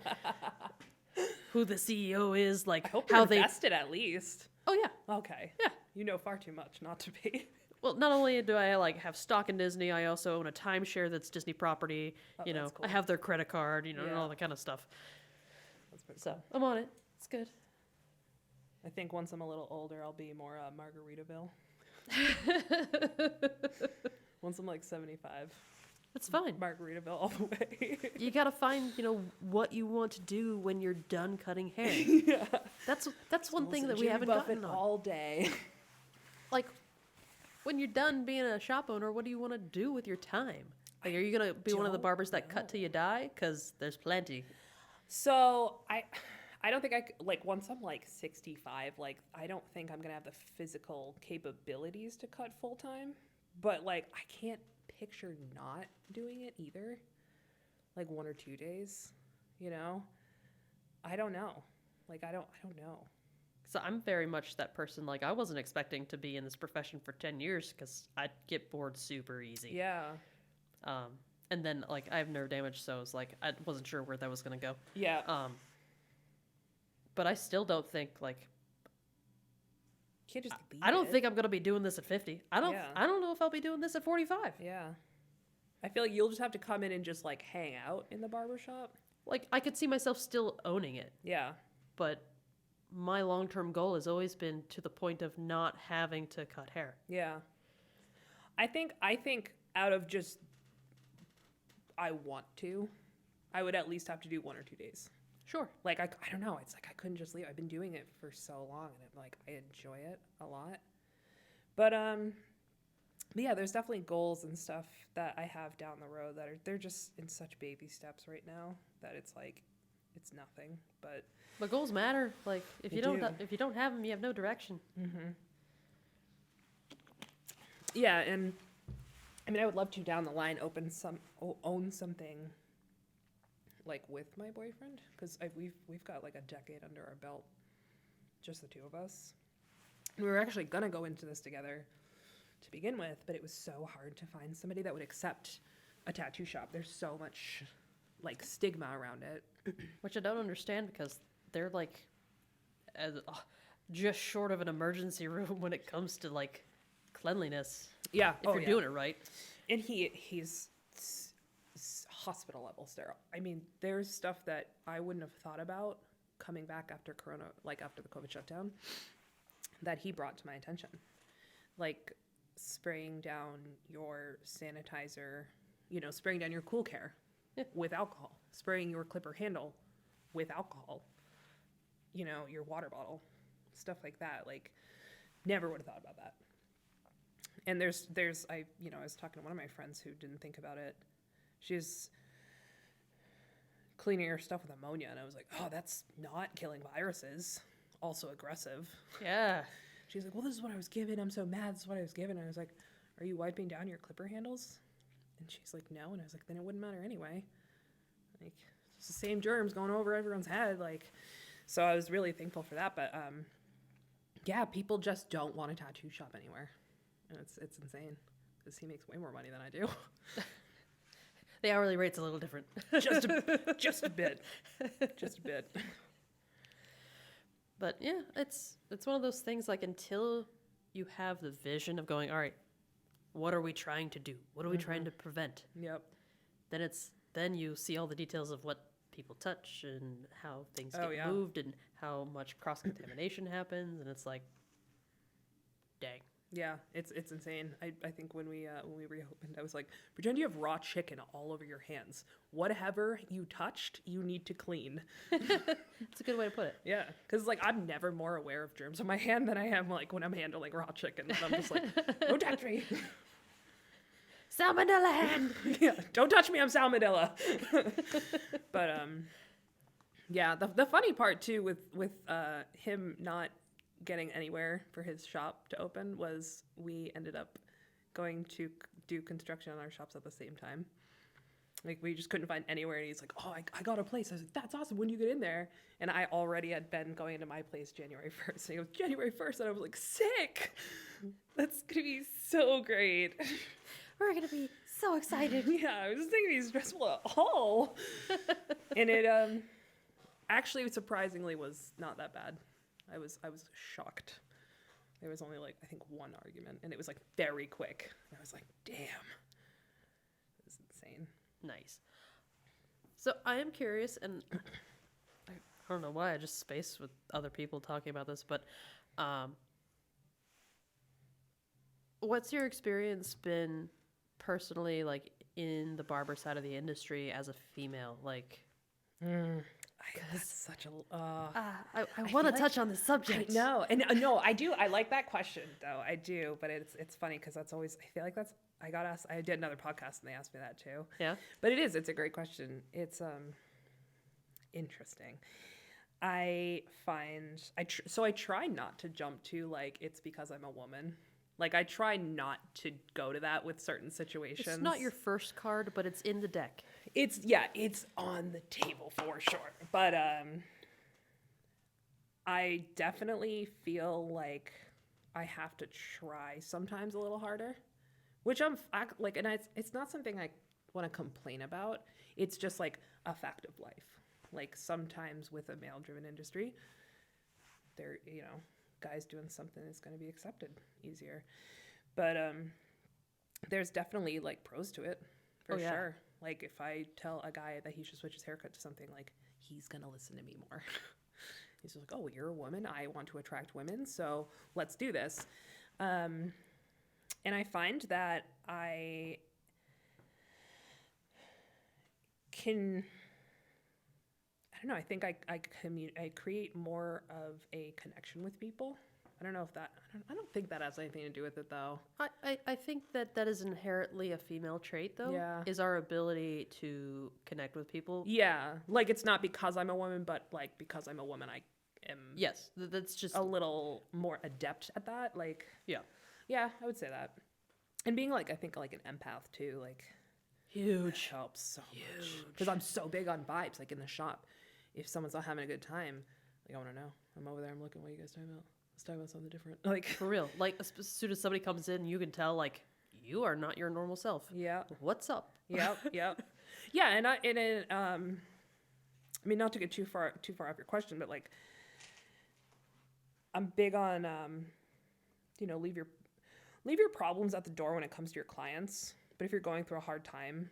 who the CEO is, like I hope how you're they. invested at least. Oh yeah. Okay. Yeah. You know far too much not to be. Well, not only do I like have stock in Disney, I also own a timeshare that's Disney property. Oh, You know, that's cool. I have their credit card. And Yeah. all that kind of stuff. That's pretty So cool. I'm on it. It's good. I think once I'm a little older, I'll be more Margaritaville. Once I'm like 75, It's fine. Margaritaville all the way. You gotta find, what you want to do when you're done cutting hair. Yeah. That's one thing Listen, that we Jimmy haven't Buffett gotten on. all day. Like, when you're done being a shop owner, what do you want to do with your time? Like, are you gonna be one of the don't barbers that cut till you die? Because there's plenty. So I don't think like once I'm like 65, like I don't think I'm gonna have the physical capabilities to cut full time. But like I can't picture not doing it either. Like 1 or 2 days, I don't know. Like I don't know. So I'm very much that person. Like, I wasn't expecting to be in this profession for 10 years because I'd get bored super easy. Yeah. And then, like, I have nerve damage, so it's like, I wasn't sure where that was going to go. Yeah. But I still don't think, like, Can't just leave I don't it. think I'm going to be doing this at 50. I don't know if I'll be doing this at 45. Yeah. I feel like you'll just have to come in and just like hang out in the barbershop. Like, I could see myself still owning it, Yeah. but my long-term goal has always been to the point of not having to cut hair. Yeah. I think out of just I want to, I would at least have to do 1 or 2 days. Sure. Like I don't know, it's like I couldn't just leave. I've been doing it for so long and I enjoy it a lot. But yeah, there's definitely goals and stuff that I have down the road that they're just in such baby steps right now that it's like it's nothing, but Goals matter. Like, if They you don't do. if you don't have them, you have no direction. yeah, and I mean I would love to down the line own something like with my boyfriend because we've got like a decade under our belt, just the two of us. We were actually gonna go into this together to begin with, but it was so hard to find somebody that would accept a tattoo shop. There's so much like stigma around it. Which I don't understand because they're like just short of an emergency room when it comes to like cleanliness. Yeah, If you're doing it right. And he's hospital level sterile. I mean, there's stuff that I wouldn't have thought about coming back after Corona, like after the COVID shutdown, that he brought to my attention, like spraying down your sanitizer, spraying down your cool care with alcohol, spraying your clipper handle with alcohol, your water bottle, stuff like that. Like, never would have thought about that. And I was talking to one of my friends who didn't think about it. She's cleaning her stuff with ammonia, and I was like, oh, that's not killing viruses. Also aggressive. Yeah. She's like, well, this is what I was given. I'm so mad. This is what I was given. And I was like, are you wiping down your clipper handles? And she's like, no. And I was like, then it wouldn't matter anyway. Like, it's the same germs going over everyone's head. Like, so I was really thankful for that. But yeah, people just don't want a tattoo shop anywhere. And it's insane because he makes way more money than I do. The hourly rate's a little different. just a bit. Just a bit. But yeah, it's one of those things like until you have the vision of going, all right, what are we trying to do? What are we trying to prevent? Yep. Then you see all the details of what people touch and how things Oh, get yeah. moved and how much cross contamination happens, and it's like, dang. Yeah, it's insane. I think when we reopened, I was like, pretend you have raw chicken all over your hands. Whatever you touched, you need to clean. It's a good way to put it. Yeah, because like I'm never more aware of germs on my hand than I am like when I'm handling raw chicken. And I'm just like, don't touch me. Salmonella hand. Yeah, don't touch me. I'm salmonella. But yeah, the funny part too with him not getting anywhere for his shop to open was we ended up going to do construction on our shops at the same time. Like we just couldn't find anywhere, and he's like, "Oh, I got a place." I was like, "That's awesome. When do you get in there?" And I already had been going into my place January 1st. And he goes, "January 1st," and I was like, "Sick! That's gonna be so great." We're gonna be so excited. Yeah, I was just thinking he's stressful at all. And it actually surprisingly was not that bad. I was shocked. There was only like I think one argument, and it was like very quick. And I was like, "Damn, this is insane." Nice. So I am curious, and I don't know why I just spaced with other people talking about this, but what's your experience been personally, like in the barber side of the industry as a female? Like, That's such a. I want to touch on the subject. No, and no, I do. I like that question though. I do, but it's funny because that's always. I feel like that's. I got asked. I did another podcast and they asked me that too. Yeah. But it is. It's a great question. It's interesting. I find so I try not to jump to like it's because I'm a woman. Like I try not to go to that with certain situations. It's not your first card, but it's in the deck. It's on the table for sure. But I definitely feel like I have to try sometimes a little harder, which I'm like, and it's not something I want to complain about. It's just like a fact of life. Like sometimes with a male-driven industry, there, guys doing something is going to be accepted easier. But there's definitely like pros to it for sure. Like if I tell a guy that he should switch his haircut to something, like he's going to listen to me more. He's just like, "Oh, you're a woman. I want to attract women, so let's do this." And I find that I can, I don't know, I think I create more of a connection with people. I don't know if that, I don't think that has anything to do with it though. I think that is inherently a female trait, though. Yeah. Is our ability to connect with people. Yeah. Like it's not because I'm a woman, but like because I'm a woman, I am. Yes. That's just a little more adept at that. Like, yeah. Yeah, I would say that. And being like, I think like an empath too, like huge helps so much. Because I'm so big on vibes, like in the shop. If someone's not having a good time, like I want to know. I'm over there, I'm looking, what are you guys talking about? Let's talk about something different. Like for real. Like as soon as somebody comes in, you can tell like you are not your normal self. Yeah. What's up? Yep. Yeah, and I mean not to get too far off your question, but like I'm big on leave your problems at the door when it comes to your clients. But if you're going through a hard time,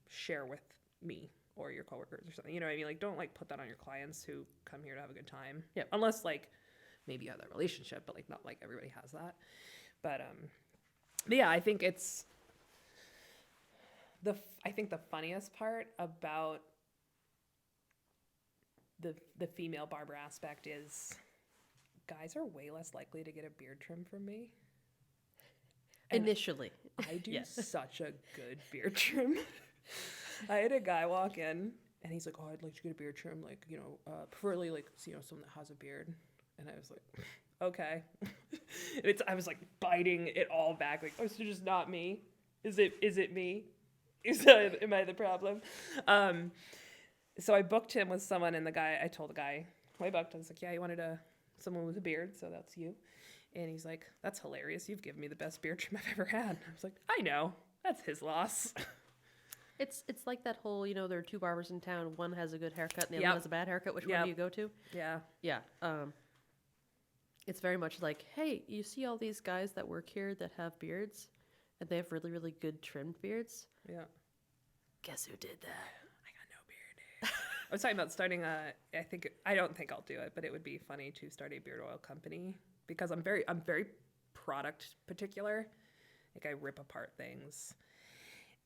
share with me or your coworkers or something. You know what I mean? Like, don't like put that on your clients who come here to have a good time. Yeah. Unless like maybe you have that relationship, but like not like everybody has that. But yeah, I think it's the funniest part about the female barber aspect is guys are way less likely to get a beard trim from me. And initially. I do such a good beard trim. I had a guy walk in and he's like, "Oh, I'd like to get a beard trim, like, preferably like, someone that has a beard." And I was like, "Okay." And I was like biting it all back, like, "Oh, so just not me? Is it me? Am I the problem?" So I booked him with someone, and I told the guy who I booked, I was like, "Yeah, you wanted someone with a beard, so that's you." And he's like, "That's hilarious. You've given me the best beard trim I've ever had." I was like, "I know. That's his loss." It's like that whole, there are two barbers in town. One has a good haircut and the other one has a bad haircut. Which one do you go to? Yeah. Yeah. It's very much like, hey, you see all these guys that work here that have beards and they have really, really good trimmed beards? Yeah. Guess who did that? I got no beard. I was talking about starting I don't think I'll do it, but it would be funny to start a beard oil company because I'm very product particular. Like I rip apart things.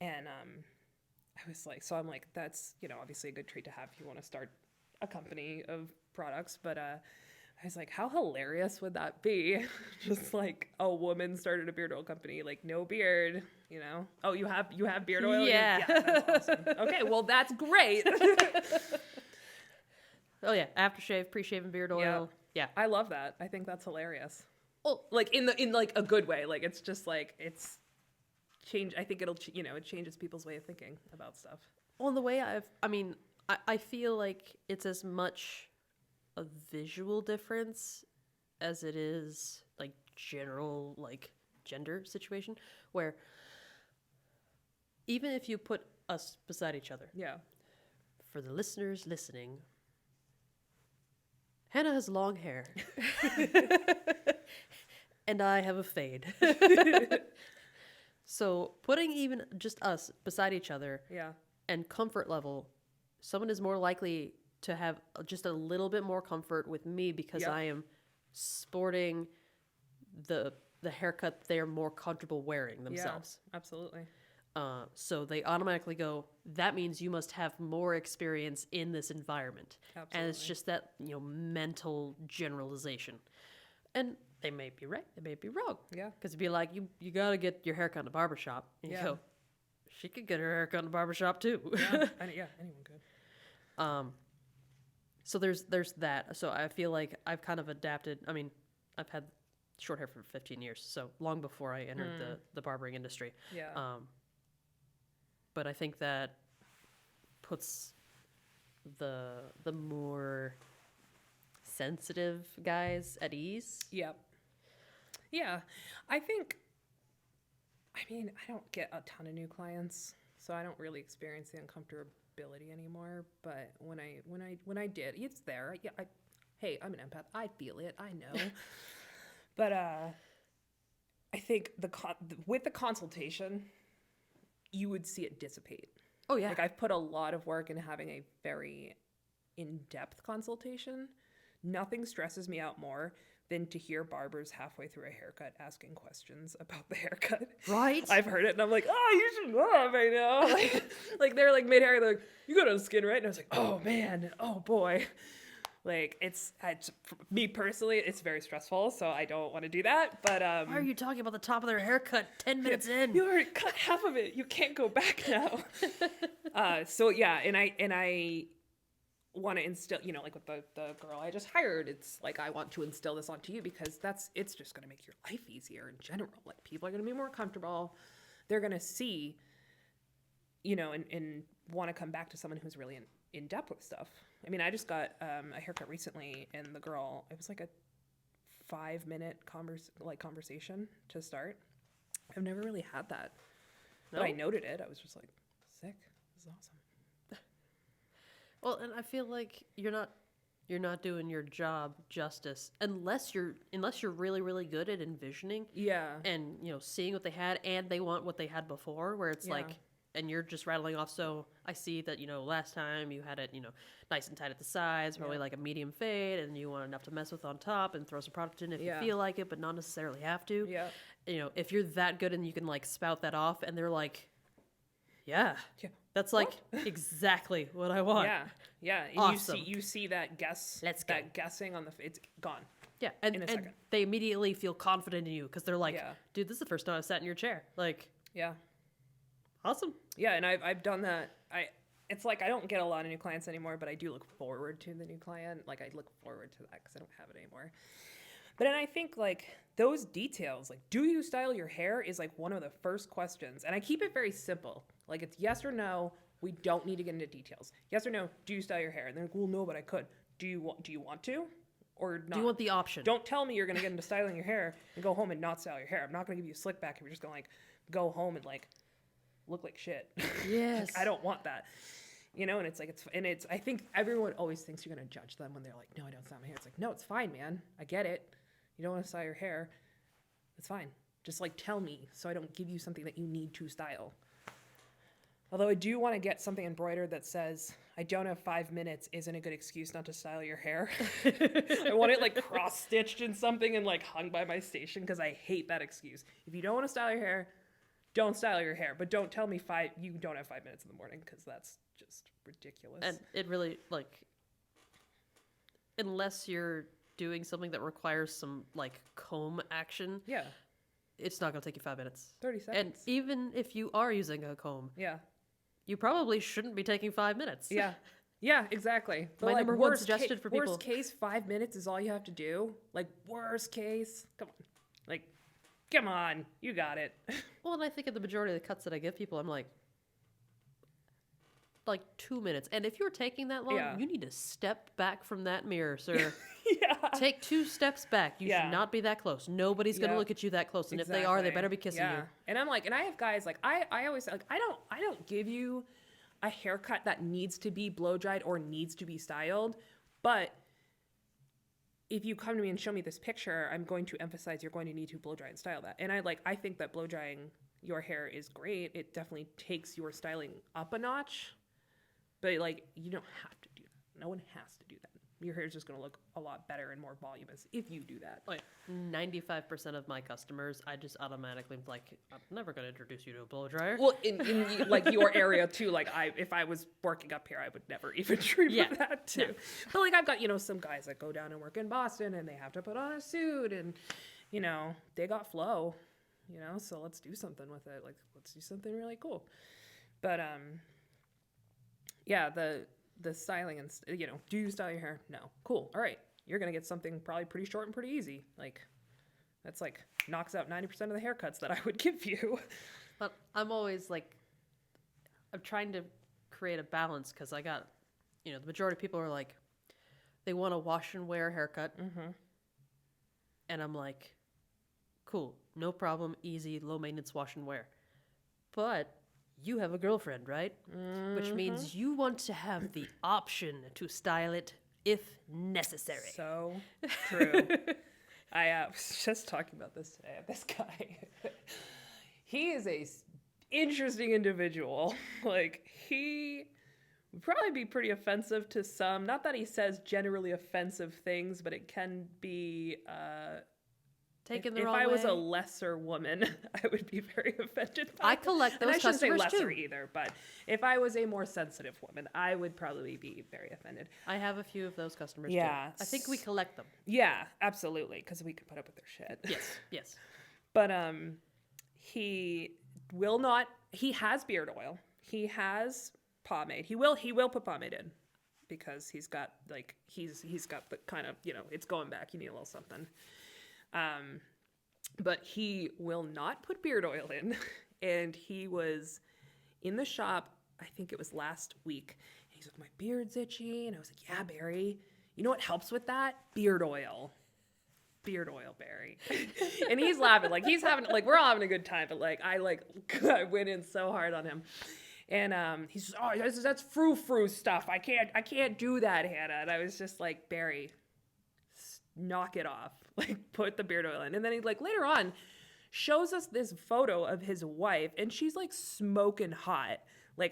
And I was like, so I'm like, that's, you know, obviously a good trait to have if you want to start a company of products. But I was like, how hilarious would that be? Just like a woman started a beard oil company, like no beard, you know? Oh, you have beard oil? Yeah. Yeah, that's awesome. Okay, well, that's great. Oh yeah, aftershave, pre-shave, and beard oil. Yeah. I love that. I think that's hilarious. Well, Like in like a good way. Like it's just like it's change. I think it'll you know, it changes people's way of thinking about stuff. well, the way I feel like it's as much a visual difference as it is like general like gender situation, where even if you put us beside each other, Yeah. for the listeners listening, Hannah has long hair. And I have a fade. So putting even just us beside each other Yeah. and comfort level, someone is more likely to have just a little bit more comfort with me because Yep. I am sporting the haircut they're more comfortable wearing themselves. Yeah, absolutely. So they automatically go, that means you must have more experience in this environment. And it's Absolutely. just that, you know, mental generalization. And they may be right, they may be wrong. Yeah. Because it'd be like, you got to get your haircut in a barbershop. And you Yeah. go, she could get her haircut in a barbershop too. Yeah, anyone could. So there's that. So I feel like I've kind of adapted. I mean, I've had short hair for 15 years, so long before I entered the barbering industry. Yeah. But I think that puts the more sensitive guys at ease. Yep. Yeah. I think, I mean, I don't get a ton of new clients, so I don't really experience the uncomfortability anymore. But when I did, it's there. Yeah. Hey, I'm an empath. I feel it. I know. But I think with the consultation, you would see it dissipate. Oh yeah. Like I've put a lot of work in having a very in-depth consultation. Nothing stresses me out more than to hear barbers halfway through a haircut asking questions about the haircut. Right? I've heard it and I'm like, oh, you should know that by now. Like they're like mid-hair, they're like, you got on skin, right? And I was like, oh man, oh boy. Like it's me personally, it's very stressful, so I don't want to do that. But Why are you talking about the top of their haircut 10 minutes in? you already cut half of it. You can't go back now. So yeah, and I want to instill, you know, like with the girl I just hired, it's like I want to instill this onto you because it's just going to make your life easier in general. Like people are going to be more comfortable. They're going to see, you know, and want to come back to someone who's really in depth with stuff. I mean, I just got a haircut recently, and the girl, it was like a 5-minute conversation to start. I've never really had that. But I noted it. I was just like, sick. This is awesome. Well, and I feel like you're not doing your job justice unless you're really really good at envisioning Yeah. and, you know, seeing what they had and they want what they had before, where it's Yeah. like, and you're just rattling off. So I see that, you know, last time you had it, you know, nice and tight at the sides, probably Yeah. like a medium fade, and you want enough to mess with on top and throw some product in if Yeah. you feel like it, but not necessarily have to. Yeah. You know, if you're that good and you can like spout that off, and they're like, yeah, Yeah. that's like exactly what I want. Yeah. Yeah. And Awesome. you see that guessing on the it's gone. Yeah, in a and second. they immediately feel confident in you because they're like, Yeah. dude, this is the first time I've sat in your chair. Like, Yeah. awesome. Yeah, and I've done that. It's like I don't get a lot of new clients anymore, but I do look forward to the new client. Like I look forward to that because I don't have it anymore. But then I think like those details, like do you style your hair is like one of the first questions. And I keep it very simple. Like it's yes or no. We don't need to get into details. Yes or no, do you style your hair? And they're like, well, no, but I could. Do you want to? Or not? Do you want the option? Don't tell me you're going to get into styling your hair and go home and not style your hair. I'm not going to give you a slick back if you're just going to like go home and like look like shit. Yes. Like, I don't want that. You know, and it's like, I think everyone always thinks you're going to judge them when they're like, no, I don't style my hair. It's like, no, it's fine, man. I get it. You don't want to style your hair. It's fine. Just like tell me so I don't give you something that you need to style. Although I do want to get something embroidered that says, I don't have 5 minutes isn't a good excuse not to style your hair. I want it like cross-stitched in something and like hung by my station because I hate that excuse. If you don't want to style your hair, don't style your hair. But don't tell me you don't have 5 minutes in the morning because that's just ridiculous. And it really, like, unless you're doing something that requires some, like, comb action, yeah, it's not going to take you 5 minutes. 30 seconds. And even if you are using a comb, yeah. you probably shouldn't be taking 5 minutes. Yeah. Yeah, exactly. But My like, number one suggestion for people. Worst case, 5 minutes is all you have to do. Like, worst case. Come on. Like, come on. You got it. Well, and I think in the majority of the cuts that I give people, I'm like 2 minutes. And if you're taking that long, Yeah. you need to step back from that mirror, sir. Yeah. Take 2 steps back. You Yeah. should not be that close. Nobody's going to Yeah. look at you that close. And if they are, they Exactly. better be kissing Yeah. you. And I'm like, and I have guys like, I always say, like, I don't give you a haircut that needs to be blow dried or needs to be styled, but if you come to me and show me this picture, I'm going to emphasize you're going to need to blow dry and style that. And I think that blow drying your hair is great. It definitely takes your styling up a notch, but like, you don't have to do that. No one has to do that. Your hair is just going to look a lot better and more voluminous if you do that. Like 95% of my customers, I just automatically like, I'm never going to introduce you to a blow dryer. Well, in like your area too, like if I was working up here, I would never even dream of that too. No. But like I've got, some guys that go down and work in Boston and they have to put on a suit and, they got flow, so let's do something with it. Like, let's do something really cool. But, yeah, the styling and, do you style your hair? No. Cool. All right. You're going to get something probably pretty short and pretty easy. Like, that's like knocks out 90% of the haircuts that I would give you. But I'm always like, I'm trying to create a balance because I got, the majority of people are like, they want a wash and wear haircut. Mm-hmm. And I'm like, cool, no problem, easy, low maintenance wash and wear. But you have a girlfriend, right? Mm-hmm. Which means you want to have the option to style it if necessary. So true. I was just talking about this today. This guy, he is a interesting individual. Like, he would probably be pretty offensive to some. Not that he says generally offensive things, but it can be. Taken the if wrong I was way. a lesser woman, I would be very offended by I collect and those I shouldn't say customers lesser too. either, but if I was a more sensitive woman, I would probably be very offended. I have a few of those customers Yeah. too. I think we collect them. Yeah, absolutely, because we could put up with their shit. Yes, yes. But he will not. He has beard oil. He has pomade. He will put pomade in because he's got he's got the kind of it's going back. You need a little something. But he will not put beard oil in. And he was in the shop, I think it was last week. And he's like, my beard's itchy. And I was like, yeah, Barry, you know what helps with that? Beard oil. Beard oil, Barry. And he's laughing. Like, he's having, like, we're all having a good time. But, like, I went in so hard on him. And he says, oh, that's frou-frou stuff. I can't do that, Hannah. And I was just like, Barry, knock it off. Like, put the beard oil in. And then he, like, later on shows us this photo of his wife, and she's, like, smoking hot.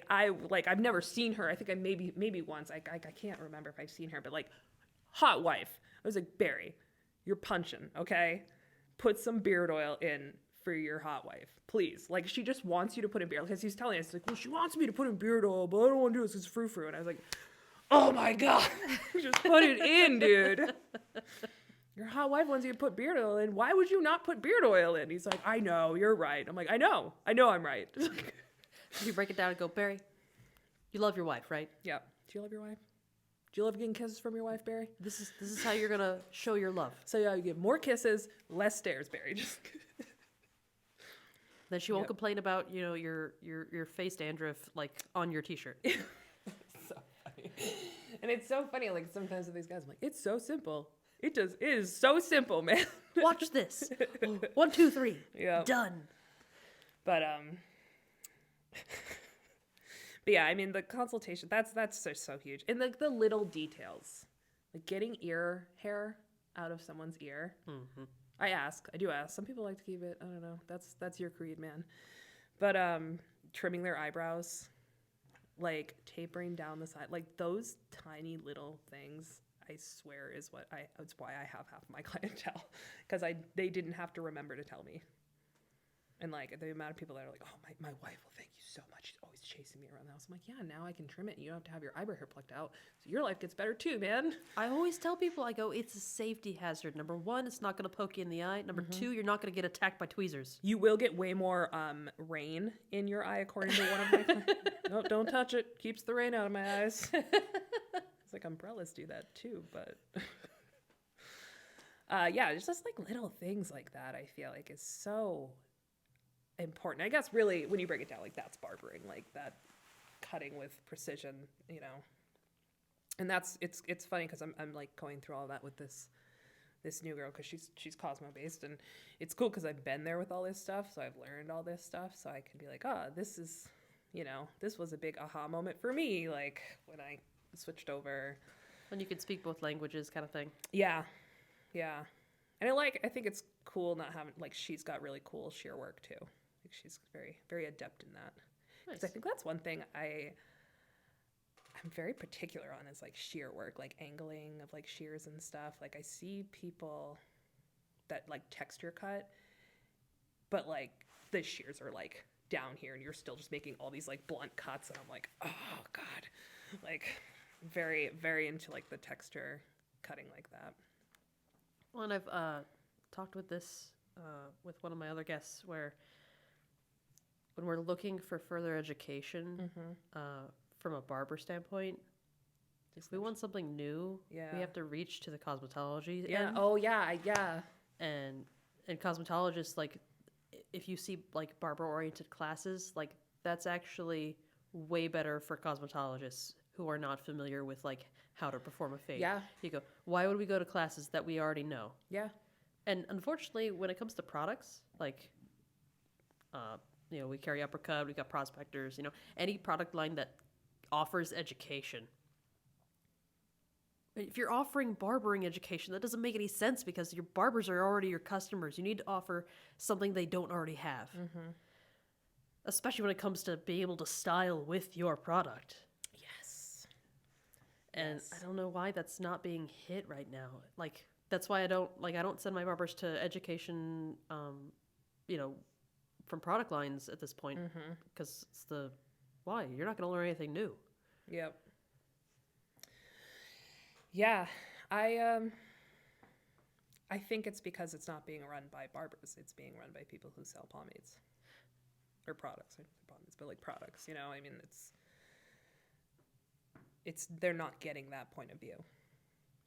I've never seen her. I think I maybe once. I can't remember if I've seen her, but, like, hot wife. I was like, Barry, you're punching, okay? Put some beard oil in for your hot wife, please. Like, she just wants you to put in beard oil. Because he's telling us, like, well, she wants me to put in beard oil, but I don't want to do this. It's frou-frou. And I was like, oh, my God. Just put it in, dude. Your hot wife wants you to put beard oil in. Why would you not put beard oil in? He's like, I know, you're right. I'm like, I know I'm right. You break it down and go, Barry, you love your wife, right? Yeah. Do you love your wife? Do you love getting kisses from your wife, Barry? This is how you're gonna show your love. So yeah, you get more kisses, less stares, Barry. Just Then she won't Yep. complain about your face dandruff like on your t-shirt. so funny. And it's so funny. Like, sometimes with these guys, I'm like, it's so simple. It is so simple, man. Watch this. 1, 2, 3. Yeah. Done. But but yeah, I mean, the consultation, that's so huge. And like the little details, like getting ear hair out of someone's ear. Mm-hmm. I do ask. Some people like to keep it. I don't know. That's your creed, man. But trimming their eyebrows, like tapering down the side, like those tiny little things, I swear is it's why I have half my clientele, because they didn't have to remember to tell me. And like the amount of people that are like, oh, my wife will thank you so much. She's always chasing me around the house. I'm like, yeah, now I can trim it and you don't have to have your eyebrow hair plucked out. So your life gets better too, man. I always tell people, I go, it's a safety hazard. Number one, it's not going to poke you in the eye. Number two, you're not going to get attacked by tweezers. You will get way more rain in your eye, according to one of my clients. No, don't touch it. Keeps the rain out of my eyes. It's like umbrellas do that too, but yeah, it's just like little things like that. I feel like is so important. I guess really when you break it down, like that's barbering, like that cutting with precision, you know. And that's it's funny because I'm like going through all that with this new girl, because she's Cosmo based, and it's cool because I've been there with all this stuff, so I've learned all this stuff, so I can be like, oh, this is, you know, this was a big aha moment for me, like when I switched over. And you can speak both languages, kind of thing. Yeah. And I think it's cool not having, like, she's got really cool shear work too. Like she's very, very adept in that. Nice. 'Cause I think that's one thing I'm very particular on is like shear work, like angling of like shears and stuff. Like I see people that like texture cut, but like the shears are like down here and you're still just making all these like blunt cuts, and I'm like, oh God, like very, very into like the texture cutting like that. Well, and I've talked with this with one of my other guests, where when we're looking for further education from a barber standpoint, if we want something new, we have to reach to the cosmetology end. Oh yeah. And cosmetologists, like, if you see like barber oriented classes, like that's actually way better for cosmetologists who are not familiar with like how to perform a fade. Yeah. You go, why would we go to classes that we already know? Yeah. And unfortunately, when it comes to products, like, you know, we carry Uppercut, we got Prospectors, you know, any product line that offers education. If you're offering barbering education, that doesn't make any sense because your barbers are already your customers. You need to offer something they don't already have. Especially when it comes to being able to style with your product. Yes. And I don't know why that's not being hit right now. Like, that's why I don't send my barbers to education, you know, from product lines at this point, because it's why? You're not going to learn anything new. Yep. Yeah, I think it's because it's not being run by barbers. It's being run by people who sell pomades or products. I don't say pomades, but like products. You know, I mean, it's they're not getting that point of view.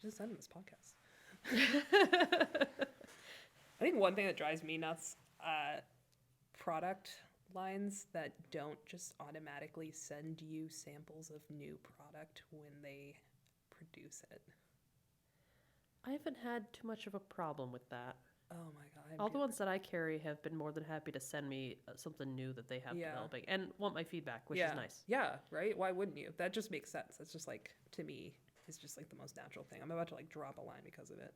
Just end this podcast. I think one thing that drives me nuts, product lines that don't just automatically send you samples of new product when they produce it. I haven't had too much of a problem with that. Oh my God. All the ones that I carry have been more than happy to send me something new that they have developing and want my feedback, which is nice. Yeah, right? Why wouldn't you? That just makes sense. It's just like, to me, it's just like the most natural thing. I'm about to like drop a line because of it.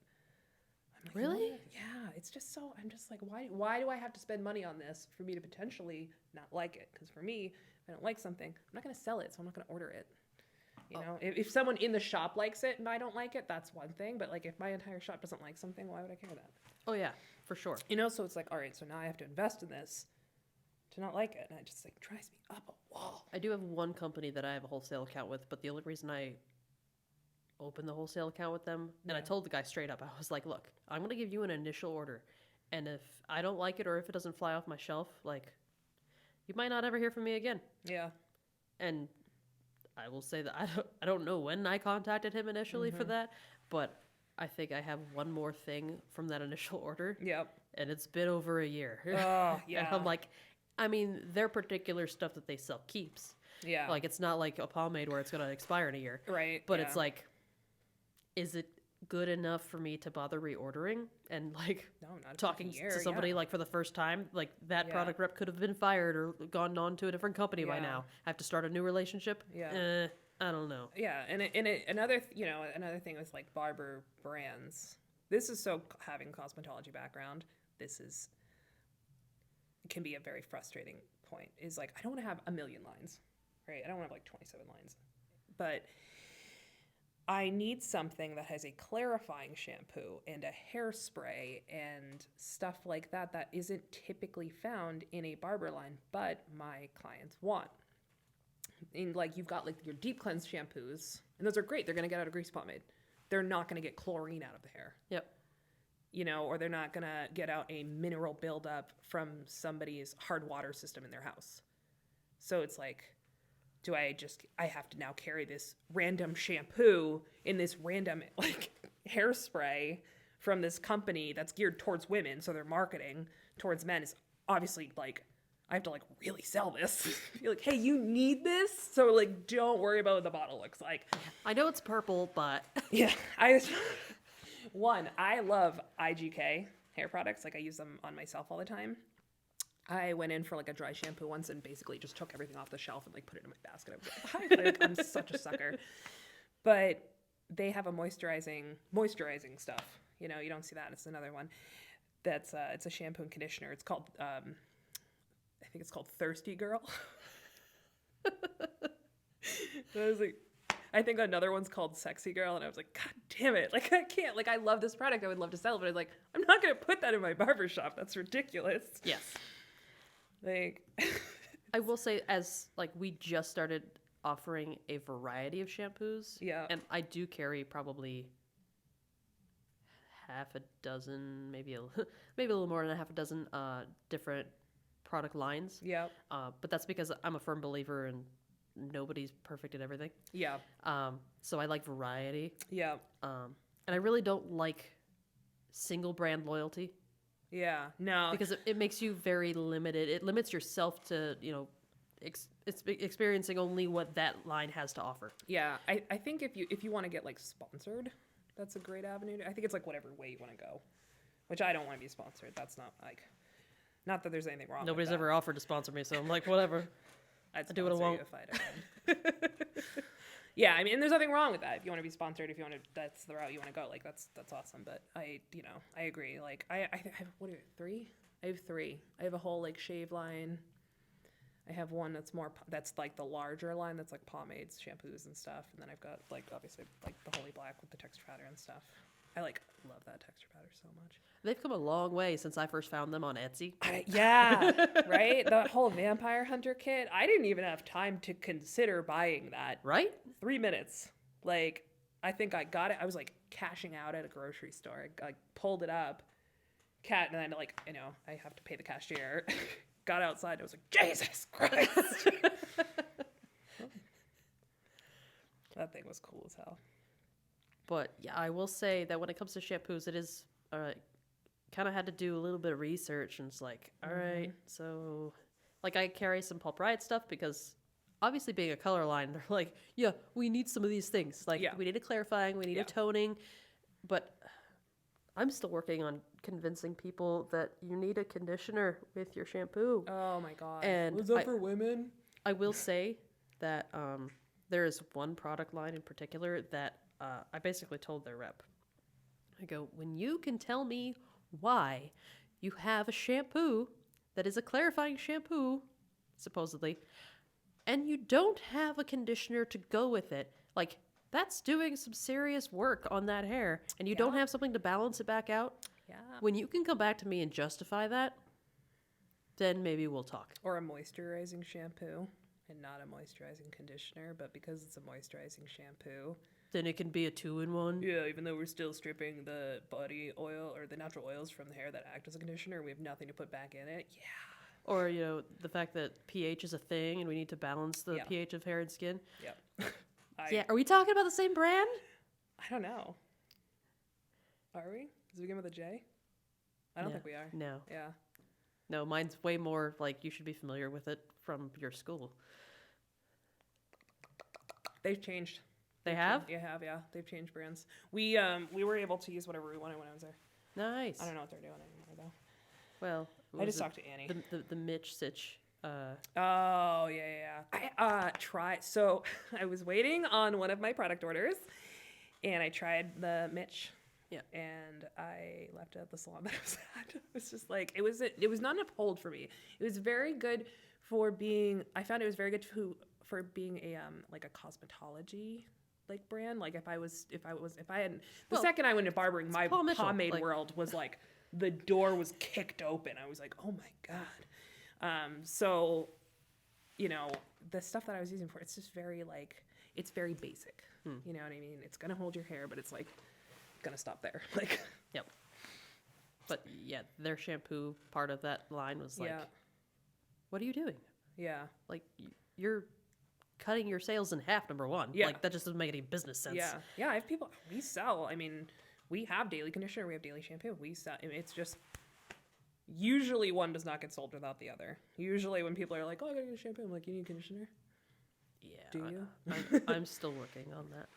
I'm like, really? Yeah, it's just so, I'm just like, why do I have to spend money on this for me to potentially not like it? Because for me, if I don't like something, I'm not going to sell it, so I'm not going to order it. You know, if someone in the shop likes it and I don't like it, that's one thing. But like if my entire shop doesn't like something, why would I care that? Oh yeah, for sure. You know, so it's like, all right, so now I have to invest in this to not like it. And it just like drives me up a wall. I do have one company that I have a wholesale account with, but the only reason I opened the wholesale account with them, and I told the guy straight up, I was like, look, I'm going to give you an initial order. And if I don't like it or if it doesn't fly off my shelf, like, you might not ever hear from me again. Yeah. And I will say that I don't know when I contacted him initially for that, but I think I have one more thing from that initial order. Yep. And it's been over a year. Oh, yeah. And I'm like, I mean, their particular stuff that they sell keeps. Yeah. Like, it's not like a pomade where it's going to expire in a year. Right. But it's like, is it good enough for me to bother reordering? And like, not talking to somebody like for the first time, like that product rep could have been fired or gone on to a different company by now. I have to start a new relationship. Yeah. I don't know. Yeah. And another thing with like barber brands, this is so having cosmetology background, it can be a very frustrating point, is like, I don't want to have a million lines, right? I don't have like 27 lines. But I need something that has a clarifying shampoo and a hairspray and stuff like that that isn't typically found in a barber line, but my clients want. And like you've got like your deep cleanse shampoos, and those are great. They're going to get out a grease pomade. They're not going to get chlorine out of the hair. Yep. You know, or they're not going to get out a mineral buildup from somebody's hard water system in their house. So it's like, I have to now carry this random shampoo in this random like hairspray from this company that's geared towards women. So their marketing towards men is obviously like, I have to like really sell this. Be like, hey, you need this. So like, don't worry about what the bottle looks like. I know it's purple, but Yeah. I love IGK hair products. Like I use them on myself all the time. I went in for like a dry shampoo once and basically just took everything off the shelf and like put it in my basket. I was like, I'm such a sucker. But they have a moisturizing stuff. You know, you don't see that. It's another one. That's it's a shampoo and conditioner. It's called I think it's called Thirsty Girl. So I was like, I think another one's called Sexy Girl, and I was like, God damn it. Like, I can't. Like, I love this product. I would love to sell it, but I was like, I'm not going to put that in my barbershop. That's ridiculous. yes. Like, I will say, as like we just started offering a variety of shampoos. Yeah. And I do carry probably half a dozen, maybe a little more than a half a dozen different product lines. yeah. But that's because I'm a firm believer in nobody's perfect at everything. Yeah. So I like variety. Yeah. And I really don't like single brand loyalty Yeah. No. because it makes you very limited. It limits yourself to, it's experiencing only what that line has to offer. Yeah. I think if you want to get like sponsored, that's a great avenue. I think it's like whatever way you want to go, which I don't want to be sponsored. That's not like, not that there's anything wrong. Nobody's with that. ever offered to sponsor me, so I'm like, whatever. I'd I do what I sponsor want. you if I did. Yeah, I mean, and there's nothing wrong with that. If you want to be sponsored, if you want to, that's the route you want to go. Like, that's awesome. But I agree. Like, I have, what are you, 3? I have 3. I have a whole, like, shave line. I have one that's, like, the larger line that's, like, pomades, shampoos, and stuff. And then I've got, like, obviously, like, the Holy Black with the texture powder and stuff. I, like, love that texture powder so much. They've come a long way since I first found them on Etsy. Yeah, right? The whole Vampire Hunter kit. I didn't even have time to consider buying that. Right? 3 minutes. Like, I think I got it. I was, like, cashing out at a grocery store. I pulled it up. And then, like, I have to pay the cashier. Got outside. And I was like, Jesus Christ. That thing was cool as hell. But, yeah, I will say that when it comes to shampoos, it is... kind of had to do a little bit of research, and it's like, all right, so like I carry some Pulp Riot stuff because obviously being a color line, they're like, yeah, we need some of these things. Like we need a clarifying, we need a toning, but I'm still working on convincing people that you need a conditioner with your shampoo. Oh my God. And was that for women? I will say that there is one product line in particular that I basically told their rep. I go, when you can tell me why you have a shampoo that is a clarifying shampoo, supposedly, and you don't have a conditioner to go with it, like, that's doing some serious work on that hair, and you don't have something to balance it back out. Yeah. When you can come back to me and justify that, then maybe we'll talk. Or a moisturizing shampoo and not a moisturizing conditioner, but because it's a moisturizing shampoo, Then it can be a 2-in-1. yeah, even though we're still stripping the body oil or the natural oils from the hair that act as a conditioner, we have nothing to put back in it. Yeah. Or, the fact that pH is a thing and we need to balance the pH of hair and skin. Yep. Yeah, are we talking about the same brand? I don't know. Are we? Does it begin with a J? I don't think we are. No. Yeah. No, mine's way more like you should be familiar with it from your school. They've changed. They have? Yeah. They've changed brands. We were able to use whatever we wanted when I was there. Nice. I don't know what they're doing anymore though. Well, I just talked to Annie. The Mitch Sitch. Oh yeah. So I was waiting on one of my product orders, and I tried the Mitch. Yeah. And I left it at the salon that I was at. It was just like it was not an uphold for me. It was very good for being. I found it was very good for being a like a cosmetology like brand. Like if I had the Well, second I went to barbering, my Paul Mitchell, pomade like- world was like the door was kicked open. I was like, oh my god. So, you know, the stuff that I was using for it's just very like it's very basic. You know what I mean? It's gonna hold your hair, but it's like gonna stop there. Like Yep. But yeah, their shampoo part of that line was like, yeah, what are you doing? yeah. Like, you're cutting your sales in half, number one. Yeah. Like, that just doesn't make any business sense. Yeah, yeah. I have people. We sell. I mean, we have daily conditioner. We have daily shampoo. We sell. I mean, it's just usually one does not get sold without the other. Usually, when people are like, "Oh, I gotta get a shampoo," I'm like, "You need conditioner?" Yeah. Do you? I'm still working on that.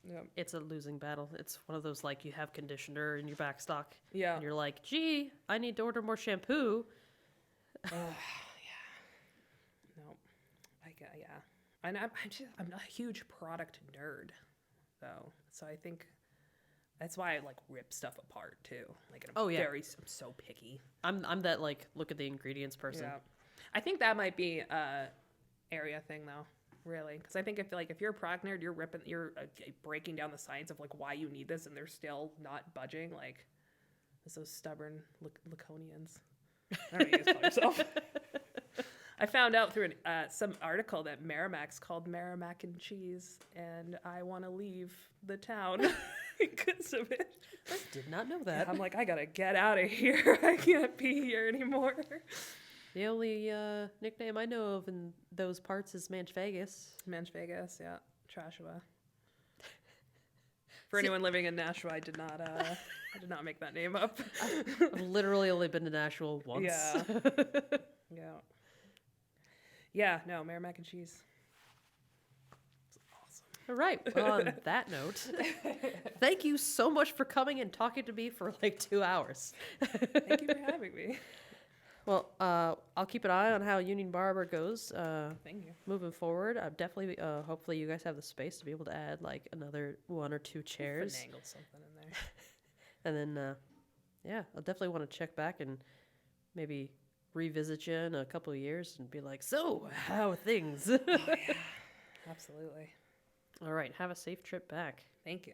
Yeah. It's a losing battle. It's one of those, like, you have conditioner in your back stock. Yeah. And you're like, gee, I need to order more shampoo. Yeah. No. Yeah. And I'm not a huge product nerd, though. So I think that's why I like rip stuff apart too. Like Oh, yeah. I'm so picky. I'm that, like, look at the ingredients person. Yeah. I think that might be a area thing though, really, because I think if you're a product nerd, you're breaking down the science of like why you need this, and they're still not budging. Like, it's those stubborn Laconians. I don't know, you guys call yourself. I found out through some article that Merrimack's called Merrimack and Cheese, and I want to leave the town because of it. I did not know that. I'm like, I gotta get out of here. I can't be here anymore. The only nickname I know of in those parts is Manch Vegas. Manch Vegas, yeah, Trashua. For anyone living in Nashua, I did not make that name up. I've literally only been to Nashville once. Yeah, yeah. No, Merrimack and Cheese. It's awesome. All right. Well, on that note, thank you so much for coming and talking to me for like 2 hours. Thank you for having me. Well, I'll keep an eye on how Union Barber goes Thank you. moving forward. I'm definitely, hopefully, you guys have the space to be able to add like another 1 or 2 chairs. Finagled something in there. And then, yeah, I'll definitely want to check back and maybe revisit you in a couple of years and be like, so, how are things? Oh, yeah. Absolutely. All right. Have a safe trip back. Thank you.